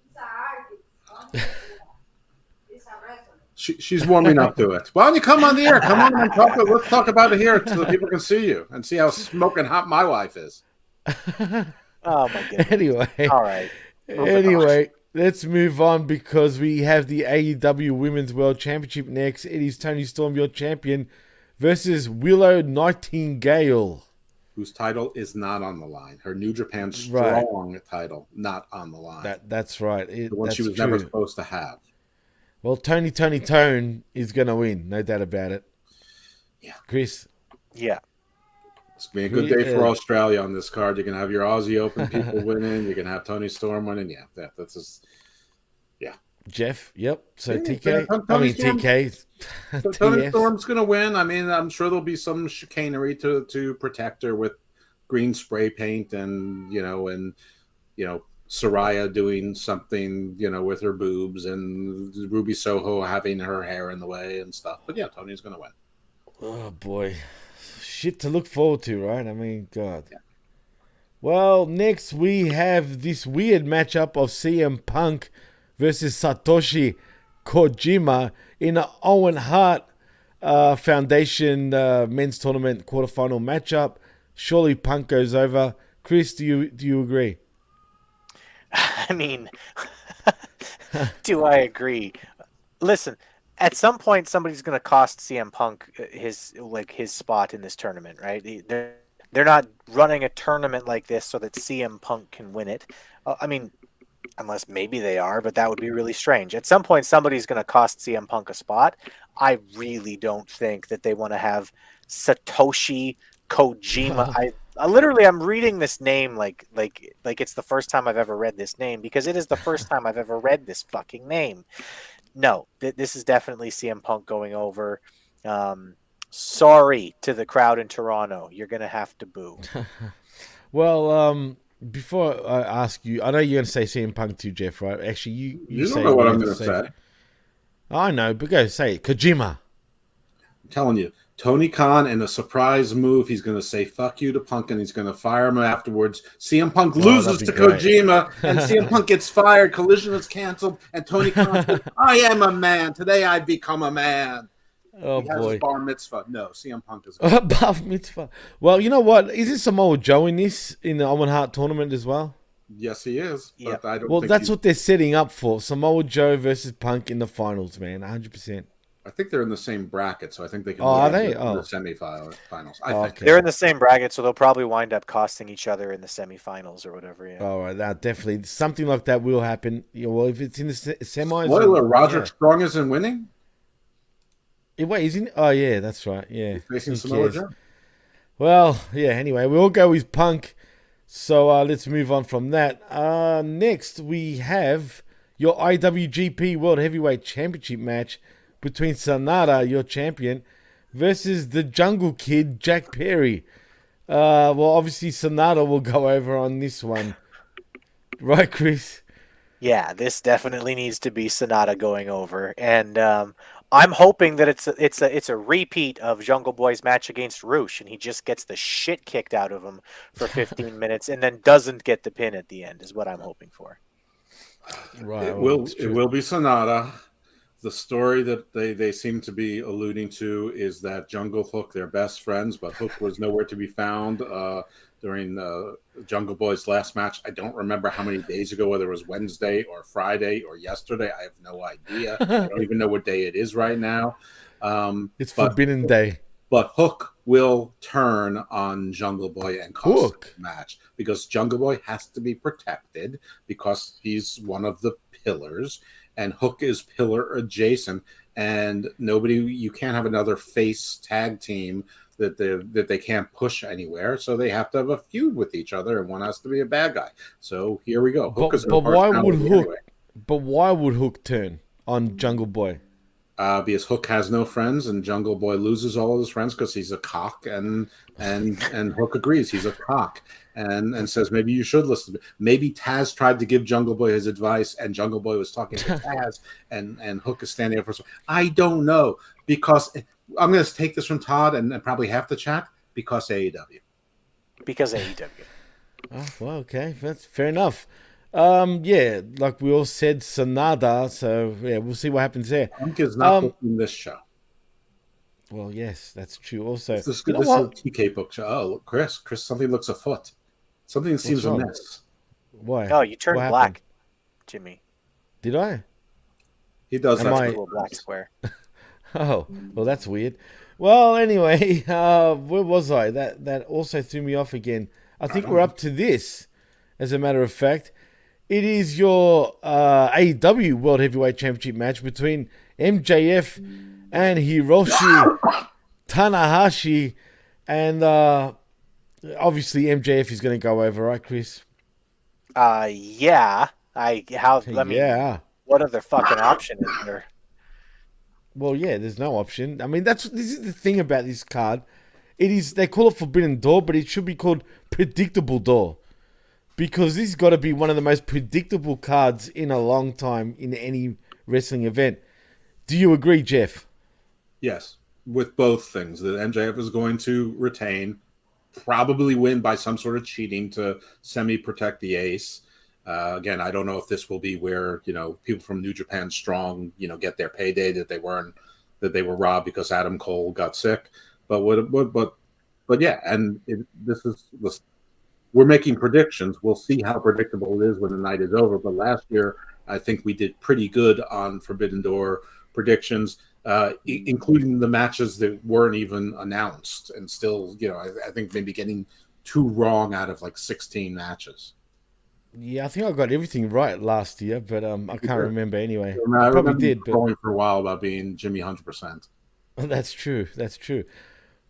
She's warming up to it. Why don't you come on the air? Come on and talk. Let's talk about it here so that people can see you and see how smoking hot my wife is.
Oh my goodness.
Anyway.
All right.
Anyway, let's move on because we have the AEW Women's World Championship next. It is Toni Storm, your champion, versus Willow Nightingale,
whose title is not on the line. Her New Japan Strong title, not on the line.
That's right.
The one she was never supposed to have.
Well, Tone is going to win. No doubt about it.
Yeah.
Chris?
Yeah.
It's going to be a good day for Australia on this card. You can have your Aussie Open people winning. You can have Toni Storm winning. Yeah, that's just... Yeah.
Jeff? Yep. So TK? TK.
Toni Storm's going to win. I mean, I'm sure there'll be some chicanery to protect her with green spray paint and Saraya doing something, with her boobs and Ruby Soho having her hair in the way and stuff. But yeah, Toni's going to win.
Oh, boy. Shit to look forward to, right? I mean, God.
Yeah.
Well, next we have this weird matchup of CM Punk versus Satoshi Kojima in an Owen Hart Foundation men's tournament quarterfinal matchup. Surely Punk goes over. Chris, do you agree?
I mean, do I agree? Listen, at some point somebody's going to cost CM Punk his spot in this tournament, right? They're not running a tournament like this so that CM Punk can win it. I mean, unless maybe they are, but that would be really strange. At some point, somebody's going to cost CM Punk a spot. I really don't think that they want to have Satoshi Kojima. I'm reading this name like it's the first time I've ever read this name, because it is the first time I've ever read this fucking name. No, this is definitely CM Punk going over. Sorry to the crowd in Toronto. You're going to have to boo.
Well, before I ask you, I know you're going to say CM Punk too, Jeff, right? Actually, you
don't
say
know what I'm
going
going to say.
I know, but go say it. Kojima.
I'm telling you, Tony Khan, in a surprise move, he's going to say "fuck you" to Punk, and he's going to fire him afterwards. CM Punk loses to
great.
Kojima, and CM Punk gets fired. Collision is canceled, and Tony Khan says, "I am a man. Today I become a man."
Oh,
he has
boy.
his bar mitzvah. No, CM Punk is
Bar mitzvah. Well, you know what? Is it Samoa Joe in the Owen Hart tournament as well?
Yes, he is.
Yeah.
But I don't.
Well,
think
that's what they're setting up for. Samoa Joe versus Punk in the finals, man. 100%.
I think they're in the same bracket, so I think they can.
Are
win
they?
the semifinals. I think.
Okay.
They're in the same bracket, so they'll probably wind up costing each other in the semifinals or whatever. Yeah.
All right, that definitely something like that will happen. Yeah, well, if it's in the semis,
Spoiler: Roderick
yeah.
Strong isn't winning.
Wait, isn't? Oh, yeah, that's right. Yeah,
Facing
Who
Samoa
cares?
Joe.
Well, yeah. Anyway, we'll go with Punk. So let's move on from that. Next, we have your IWGP World Heavyweight Championship match between SANADA, your champion, versus the Jungle Kid, Jack Perry. Well, obviously, SANADA will go over on this one. Right, Chris?
Yeah, this definitely needs to be SANADA going over, and I'm hoping that it's a repeat of Jungle Boy's match against Roosh, and he just gets the shit kicked out of him for 15 minutes, and then doesn't get the pin at the end. Is what I'm hoping for.
Right.
It will be SANADA. The story that they seem to be alluding to is that Jungle Hook, they're best friends, but Hook was nowhere to be found during Jungle Boy's last match. I don't remember how many days ago, whether it was Wednesday or Friday or yesterday. I have no idea. I don't even know what day it is right now.
It's Forbidden Day.
But Hook will turn on Jungle Boy and cost the match, because Jungle Boy has to be protected because he's one of the pillars, and Hook is pillar adjacent, and you can't have another face tag team that they can't push anywhere, so they have to have a feud with each other, and one has to be a bad guy. So here we go. Hook is
but why would Hook?
Anyway.
But why would Hook turn on Jungle Boy?
Because Hook has no friends, and Jungle Boy loses all of his friends because he's a cock, and Hook agrees he's a cock, and says maybe you should listen to me. Maybe Taz tried to give Jungle Boy his advice, and Jungle Boy was talking to Taz, and Hook is standing up for some. I don't know, because I'm going to take this from Todd and probably half the chat, because AEW.
Because AEW.
Oh, well, okay, that's fair enough. Yeah, like we all said, SANADA. So yeah, we'll see what happens there.
Punk is not booking this show.
Well, yes, that's true. Also,
this is a TK book show. Oh, look, Chris, something looks afoot. Something seems amiss.
Why?
Oh, you turned black, Jimmy.
Did I?
He does that.
A little black square.
Oh, well, that's weird. Well, anyway, where was I? That also threw me off again. I think we're up to this. As a matter of fact, it is your AEW World Heavyweight Championship match between MJF and Hiroshi Tanahashi, and obviously MJF is going to go over, right, Chris?
Yeah.
Yeah.
What other fucking option is there?
Well, yeah, there's no option. I mean, this is the thing about this card. They call it Forbidden Door, but it should be called Predictable Door. Because this has got to be one of the most predictable cards in a long time in any wrestling event. Do you agree, Jeff?
Yes, with both things. That MJF is going to retain, probably win by some sort of cheating to semi-protect the ace. Again, I don't know if this will be where, people from New Japan Strong, get their payday that they were robbed because Adam Cole got sick. But yeah, and we're making predictions. We'll see how predictable it is when the night is over. But last year, I think we did pretty good on Forbidden Door predictions, including the matches that weren't even announced. And still, I think maybe getting 2 wrong out of like 16 matches.
Yeah, I think I got everything right last year, but I can't remember anyway.
I
I probably
remember
did, but
going for a while about being Jimmy 100%.
that's true. That's true.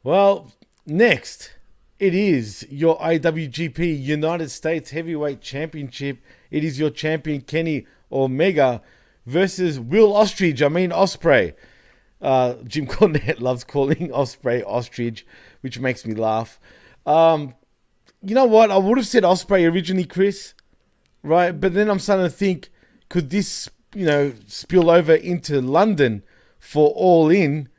Well, next, it is your IWGP United States Heavyweight Championship. It is your champion, Kenny Omega, versus Will Ostrich. I mean, Ospreay. Jim Cornette loves calling Ospreay Ostrich, which makes me laugh. You know what? I would have said Ospreay originally, Chris, right? But then I'm starting to think, could this, spill over into London for All In?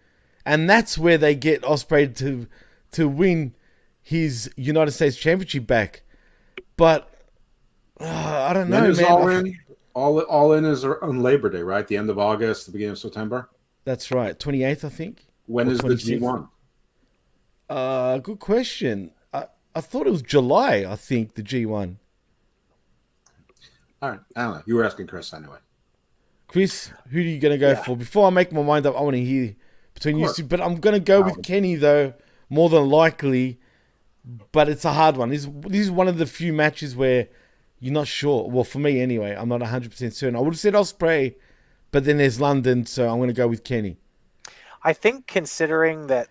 And that's where they get Ospreay to win his United States Championship back. But I don't know,
When is
man.
All in is on Labor Day, right? The end of August, the beginning of September.
That's right, 28th, I think.
When
Or
is the
26th.
G1?
Good question. I thought it was July, I think, the G1.
All right, I don't know. You were asking Chris anyway.
Chris, who are you going to go for? Before I make my mind up, I want to hear between you two. But I'm going to go with Kenny, though, more than likely. But it's a hard one. This is one of the few matches where you're not sure. Well, for me anyway, I'm not 100% certain. I would have said Ospreay, but then there's London, so I'm going to go with Kenny.
I think considering that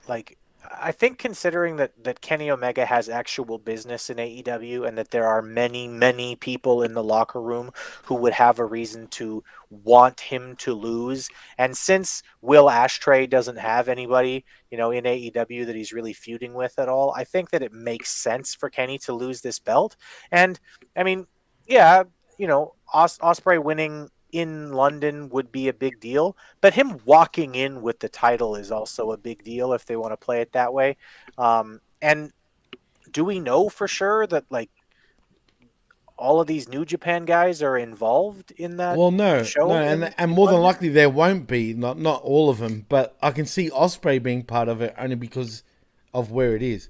Kenny Omega has actual business in AEW and that there are many, many people in the locker room who would have a reason to want him to lose. And since Will Ashtray doesn't have anybody, in AEW that he's really feuding with at all, I think that it makes sense for Kenny to lose this belt. And I mean, yeah, Ospreay winning in London would be a big deal, but him walking in with the title is also a big deal if they want to play it that way. And do we know for sure that all of these New Japan guys are involved in that?
Well, no,
show
and more than likely there won't be. Not all of them, but I can see Ospreay being part of it only because of where it is.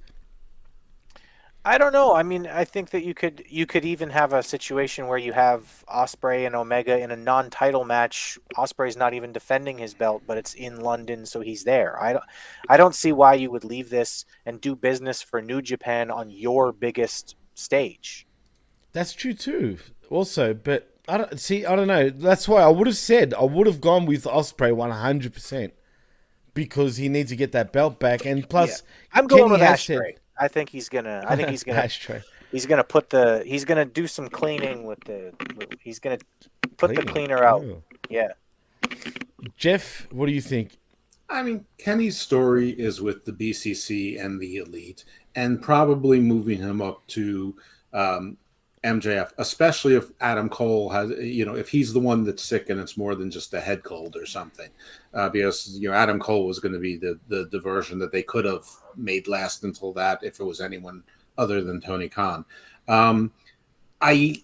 I don't know. I mean, I think that you could even have a situation where you have Ospreay and Omega in a non-title match. Ospreay's not even defending his belt, but it's in London, so he's there. I don't see why you would leave this and do business for New Japan on your biggest stage.
That's true too. Also, but I don't know. That's why I would have gone with Ospreay 100% because he needs to get that belt back, and plus,
I'm going
Kenny
with
has
Ashtray. I think he's gonna.
Ashtray.
He's gonna do some cleaning with he's gonna put the cleaner out.
Ooh.
Yeah.
Jeff, what do you think?
I mean, Kenny's story is with the BCC and the Elite, and probably moving him up to MJF, especially if Adam Cole has, if he's the one that's sick and it's more than just a head cold or something, because Adam Cole was going to be the diversion that they could have made last until that if it was anyone other than Tony Khan. I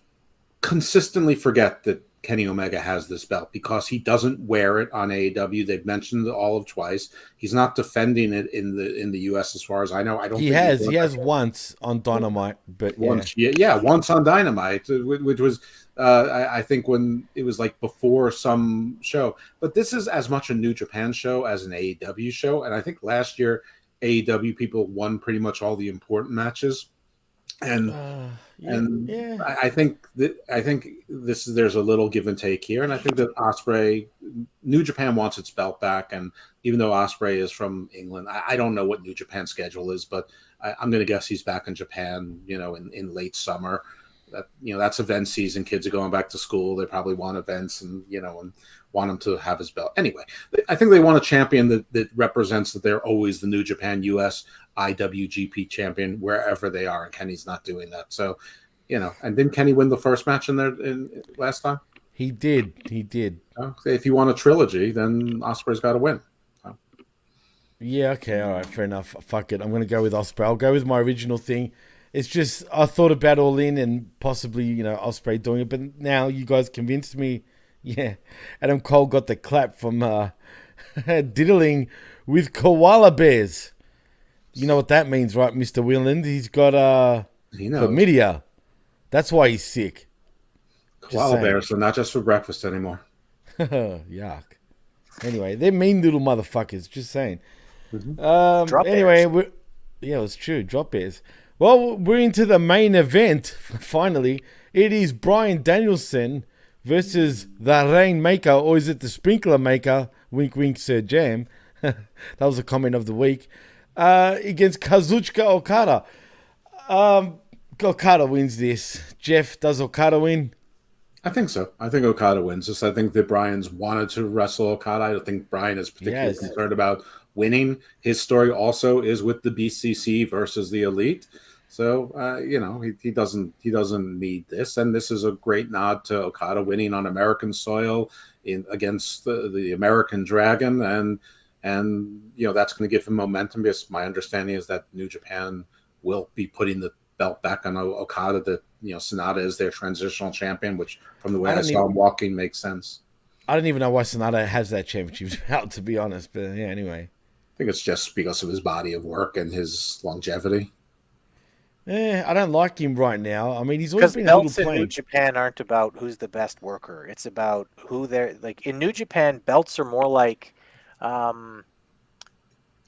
consistently forget that Kenny Omega has this belt because he doesn't wear it on AEW. They've mentioned it all of twice. He's not defending it in the US as far as I know. I don't.
He has once on Dynamite, but
once on Dynamite, which was I think when it was before some show. But this is as much a New Japan show as an AEW show, and I think last year AEW people won pretty much all the important matches. And I think there's a little give and take here, and I think that Ospreay, New Japan wants its belt back, and even though Ospreay is from England, I don't know what New Japan's schedule is, but I'm going to guess he's back in Japan, in late summer. That's event season. Kids are going back to school. They probably want events, and want him to have his belt. Anyway, I think they want a champion that represents that they're always the New Japan US IWGP champion wherever they are, and Kenny's not doing that. So, and didn't Kenny win the first match in last time?
He did.
If you want a trilogy, then Ospreay's got to win. So.
Yeah, okay, all right, fair enough. Fuck it, I'm going to go with Ospreay. I'll go with my original thing. It's just, I thought about All In and possibly, Ospreay doing it, but now you guys convinced me. Yeah, Adam Cole got the clap from diddling with koala bears. You know what that means, right, Mr. Wheeland? He's got chlamydia. That's why he's sick.
Koala bears are not just for breakfast anymore.
Yuck. Anyway, they're mean little motherfuckers. Just saying.
Drop
anyway,
bears.
it was true. Drop bears. Well, we're into the main event finally. It is Bryan Danielson versus the Rainmaker, or is it the Sprinkler Maker? Wink, wink, Sir Jam. That was a comment of the week. Against Kazuchika Okada. Okada wins this. Jeff, does Okada win?
I think so. I think Okada wins this. I think that Bryan's wanted to wrestle Okada. I don't think Bryan is particularly concerned about winning. His story also is with the BCC versus the Elite. So he doesn't need this, and this is a great nod to Okada winning on American soil against the American Dragon, and that's going to give him momentum. Because my understanding is that New Japan will be putting the belt back on Okada. That SANADA is their transitional champion, which from the way I saw him walking makes sense. I
don't even know why SANADA has that championship belt, to be honest. But yeah, anyway,
I think it's just because of his body of work and his longevity.
Yeah, I don't like him right now. I mean, he's always been a little plain.
Belts in New Japan aren't about who's the best worker. It's about who they're like. In New Japan, belts are more like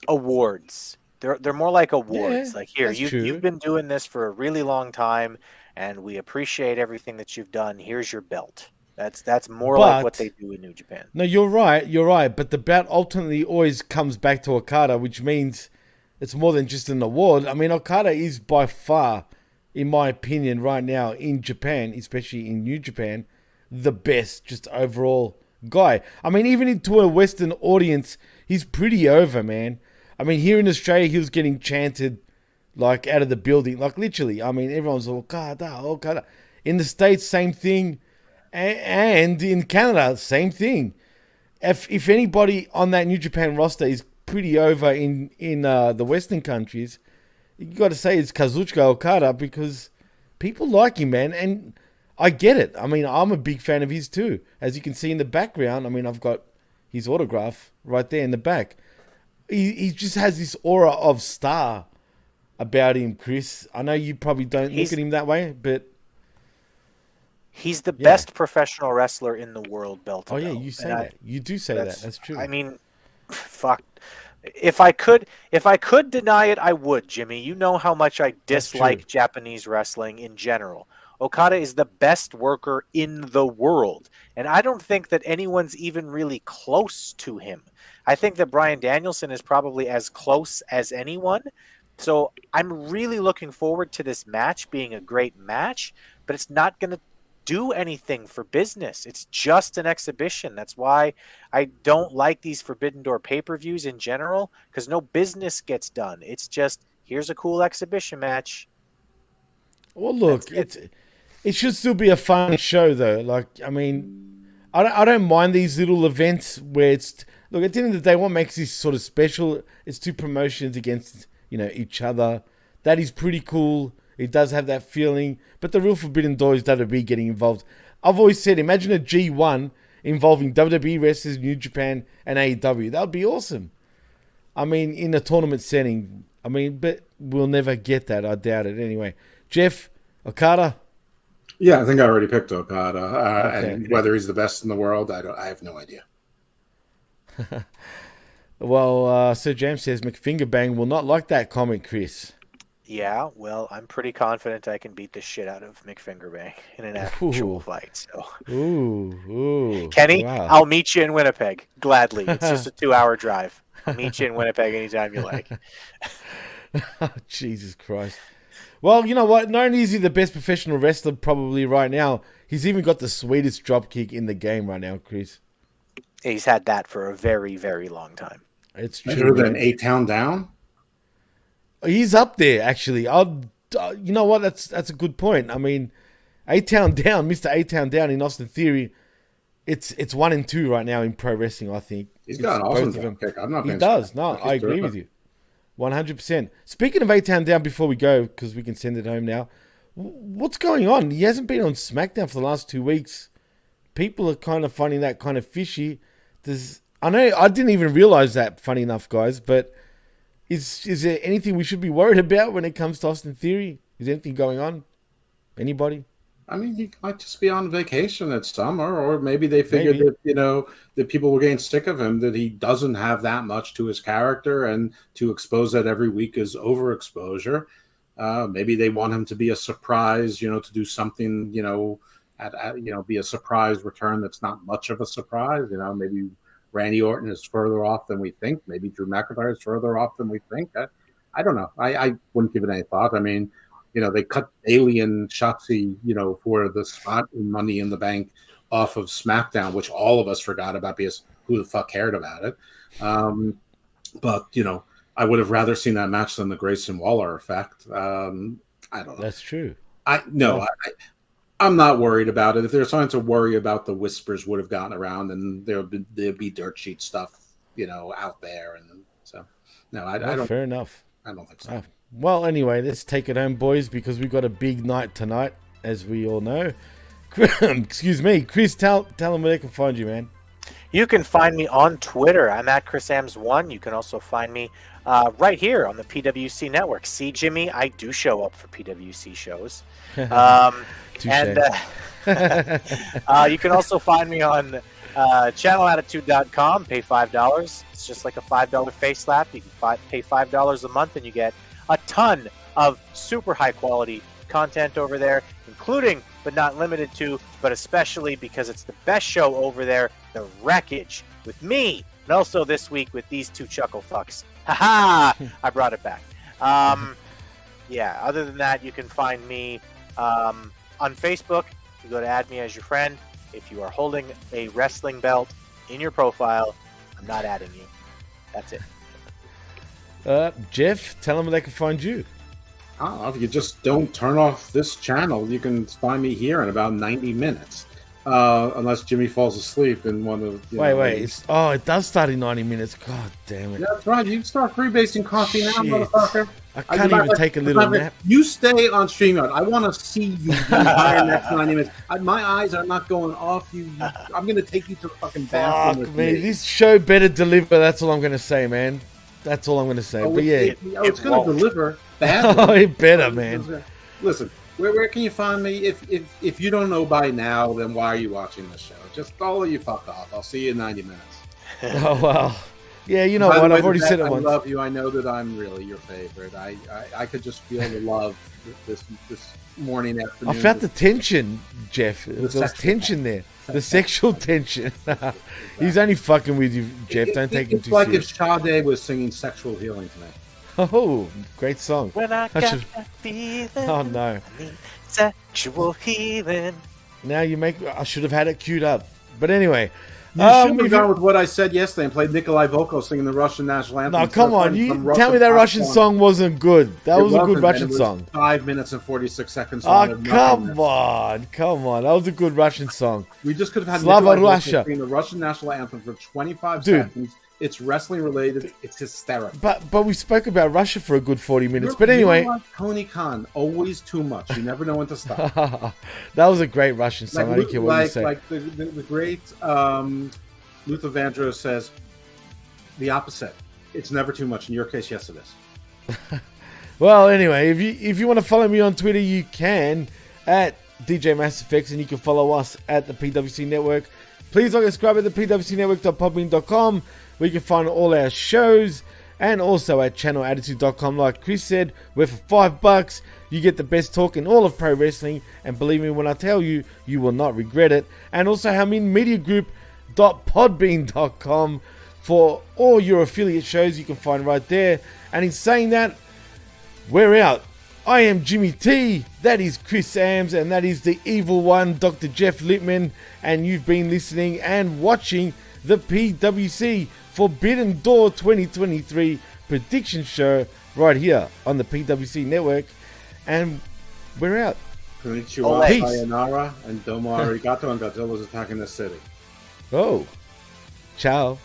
awards. They're more like awards.
Yeah,
like here,
true.
You've been doing this for a really long time, and we appreciate everything that you've done. Here's your belt. That's more like what they do in New Japan.
No, you're right. But the belt ultimately always comes back to Okada, which means it's more than just an award. I mean, Okada is by far, in my opinion, right now in Japan, especially in New Japan, the best just overall guy. I mean, even into a Western audience, he's pretty over, man. I mean, here in Australia, he was getting chanted like out of the building, like literally. I mean, everyone's Okada. In the States, same thing. And in Canada, same thing. If anybody on that New Japan roster is pretty over in the Western countries, you got to say it's Kazuchika Okada because people like him, man, and I get it. I mean, I'm a big fan of his too. As you can see in the background, I mean, I've got his autograph right there in the back. He just has this aura of star about him, Chris. I know you probably don't look at him that way, but
he's the best professional wrestler in the world, belt.
Oh yeah, you say that. You do say that. That's true.
I mean, fuck. If I could deny it, I would, Jimmy. You know how much I dislike Japanese wrestling in general. Okada is the best worker in the world, and I don't think that anyone's even really close to him. I think that Bryan Danielson is probably as close as anyone. So I'm really looking forward to this match being a great match, but it's not going to do anything for business. It's just an exhibition. That's why I don't like these Forbidden Door pay-per-views in general, because no business gets done. It's just, here's a cool exhibition match.
Well, look, it should still be a fun show, though. Like, I mean, I don't mind these little events where it's... Look, at the end of the day, what makes this sort of special is two promotions against, each other. That is pretty cool. It does have that feeling. But the real Forbidden Door is WWE getting involved. I've always said, imagine a G1 involving WWE wrestlers, New Japan, and AEW. That would be awesome. I mean, in a tournament setting. I mean, but we'll never get that. I doubt it anyway. Jeff, Okada?
Yeah, I think I already picked Okada. And whether he's the best in the world, I have no idea.
Well, Sir James says McFingerbang will not like that comment, Chris.
Yeah, well, I'm pretty confident I can beat the shit out of McFingerbang in an actual fight. So, Kenny, wow. I'll meet you in Winnipeg gladly. It's just a 2-hour drive. I'll meet you in Winnipeg anytime you like.
Jesus Christ. Well, you know what? Not only is he the best professional wrestler probably right now, he's even got the sweetest dropkick in the game right now, Chris.
He's had that for a very, very long time.
It's true.
Better than A-Town Down?
He's up there, actually. You know what? That's a good point. I mean, A-Town Down, Mr. A-Town Down in Austin Theory, it's 1 and 2 right now in pro wrestling, I think.
He's got an awesome dropkick. I'm not.
He does. No, I agree with you. 100%. Speaking of A-Town Down, before we go, because we can send it home now, what's going on? He hasn't been on SmackDown for the last 2 weeks. People are kind of finding that kind of fishy. I know I didn't even realize that, funny enough, guys, but is there anything we should be worried about when it comes to Austin Theory? Is anything going on? Anybody?
I mean, he might just be on vacation that summer, or maybe they figured that, that people were getting sick of him, that he doesn't have that much to his character, and to expose that every week is overexposure. Maybe they want him to be a surprise, to do something, be a surprise return that's not much of a surprise. Maybe Randy Orton is further off than we think. Maybe Drew McIntyre is further off than we think. I don't know. I wouldn't give it any thought. I mean, they cut Bayley and Shotzi, for the spot in Money in the Bank off of SmackDown, which all of us forgot about because who the fuck cared about it? But, I would have rather seen that match than the Grayson Waller effect. I don't know.
That's true.
I'm not worried about it. If there's something to worry about, the whispers would have gotten around, and there'd be dirt sheet stuff, out there, and so no, I don't.
Fair enough.
I don't think so.
Well, anyway, let's take it home, boys, because we've got a big night tonight, as we all know. Excuse me, Chris. Tell them where they can find you, man.
You can find me on Twitter. I'm at ChrisAms1. You can also find me right here on the PWC network. See, Jimmy, I do show up for PWC shows. And you can also find me on channelattitude.com. Pay $5. It's just like a $5 face slap. You can pay $5 a month, and you get a ton of super high quality content over there, including but not limited to, but especially because it's the best show over there, The Wreckage, with me, and also this week with these two chuckle fucks. Ha I brought it back. Other than that, you can find me on Facebook. You go to add me as your friend. If you are holding a wrestling belt in your profile, I'm not adding you. That's it.
Jeff, tell them where they can find you.
If you just don't turn off this channel, you can find me here in about 90 minutes. Unless Jimmy falls asleep in one of...
Wait. It does start in 90 minutes. God damn it.
Yeah, that's right. You can start freebasing coffee now, motherfucker.
I can't even take a little nap.
You stay on StreamYard. I want to see you the entire next 90 minutes. My eyes are not going off you. I'm going to take you to the fucking bathroom with me.
This show better deliver. That's all I'm going to say, man. That's all I'm going to say. But yeah.
It's going to deliver badly.
Oh, it better, man.
Listen. Where can you find me? If you don't know by now, then why are you watching this show? Just all of you fuck off. I'll see you in 90 minutes.
Oh, well. Yeah, you know what? I've already said it once.
I love you. I know that I'm really your favorite. I could just feel the love this morning, afternoon.
I felt the tension, Jeff. There was tension there. The sexual tension. He's only fucking with you, Jeff. Don't take him too serious.
It's like if Sade was singing Sexual Healing tonight.
Oh, great song.
When I got that feeling,
oh no,
I need sexual healing.
Now I should have had it queued up. But anyway,
you should have gone with what I said yesterday and played Nikolai Volkov singing the Russian national anthem.
No, come on, you tell me that Russian song wasn't good. That was a good Russian song.
5 minutes and 46 seconds.
Oh, come on. That was a good Russian song.
We just could have had
Slava
Nikolai
Russia
Volkov singing the Russian national anthem for 25 seconds. It's wrestling related. It's hysterical.
But we spoke about Russia for a good 40 minutes. But anyway,
Tony Khan, always too much. You never know when to stop.
That was a great Russian song. I don't care what you say.
Like the great Luther Vandross says, the opposite. It's never too much. In your case, yes, it is.
Well, anyway, if you want to follow me on Twitter, you can at DJ MassFX, and you can follow us at the PWC Network. Please like and subscribe at the PWCNetwork.podbean.com, where you can find all our shows, and also at channelattitude.com. Like Chris said, where for $5 you get the best talk in all of pro wrestling, and believe me when I tell you, you will not regret it. And also HaminMediaGroup.podbean.com for all your affiliate shows you can find right there. And in saying that, we're out. I am Jimmy T, that is Chris Ams, and that is the evil one, Dr. Jeff Lippman, and you've been listening and watching the PWC Forbidden Door 2023 prediction show right here on the PWC Network, and we're out.
Konnichiwa, sayonara, and domo arigato, and Godzilla's attacking the city.
Oh, ciao.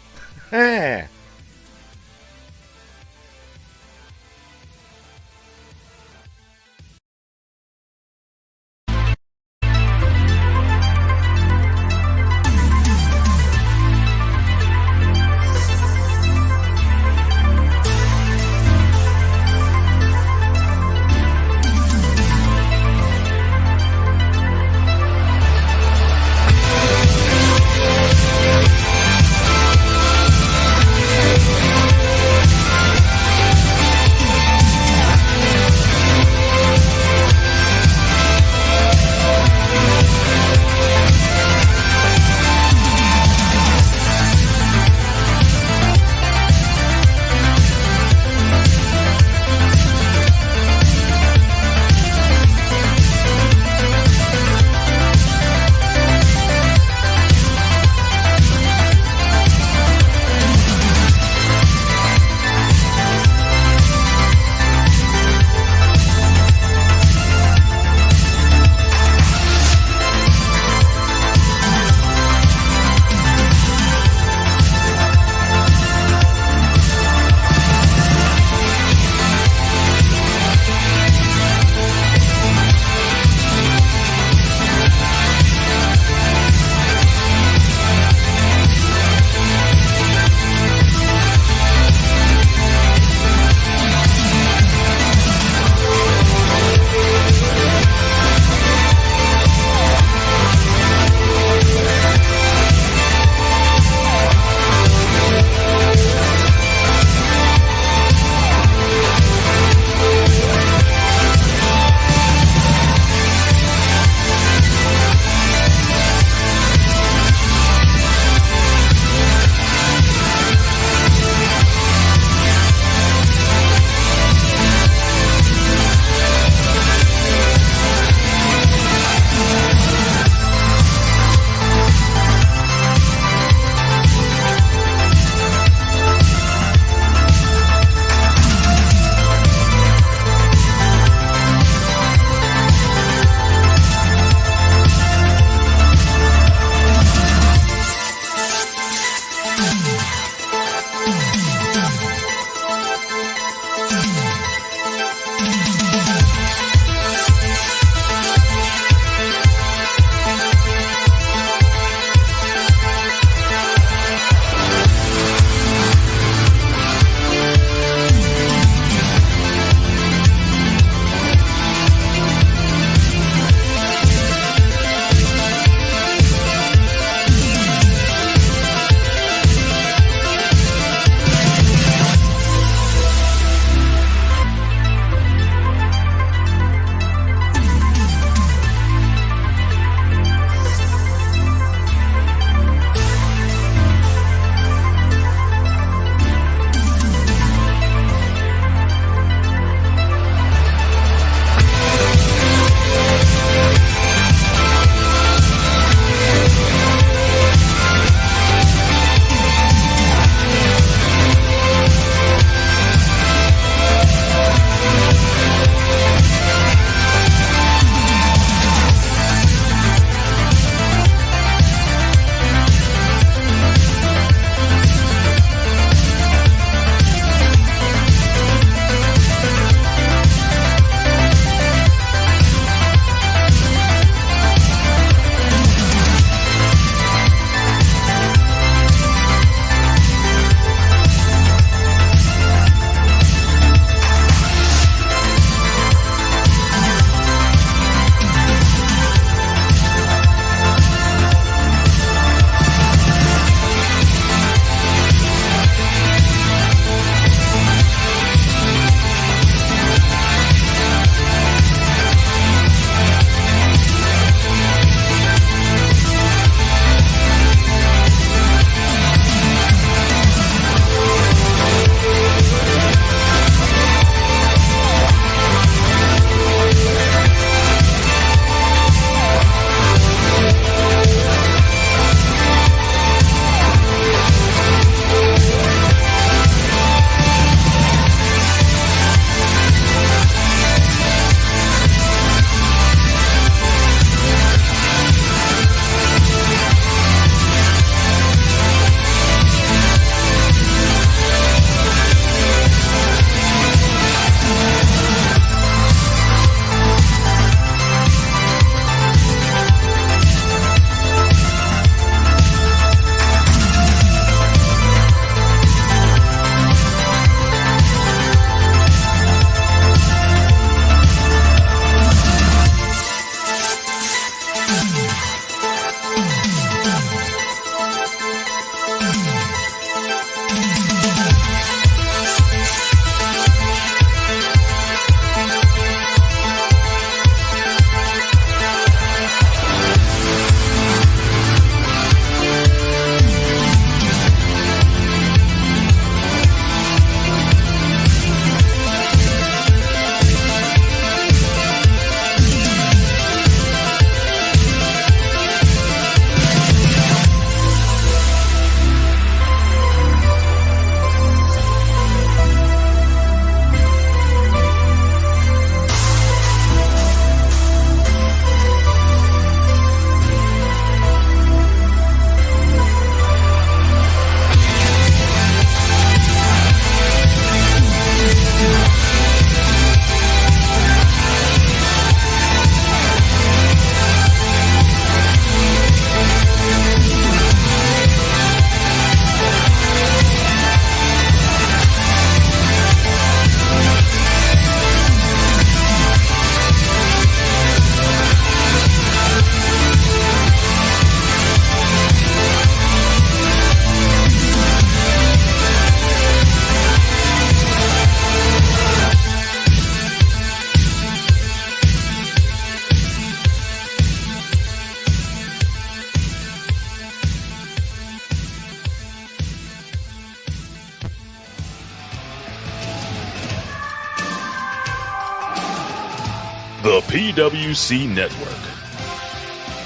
The PWC Network.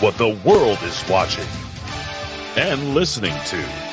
What the world is watching and listening to.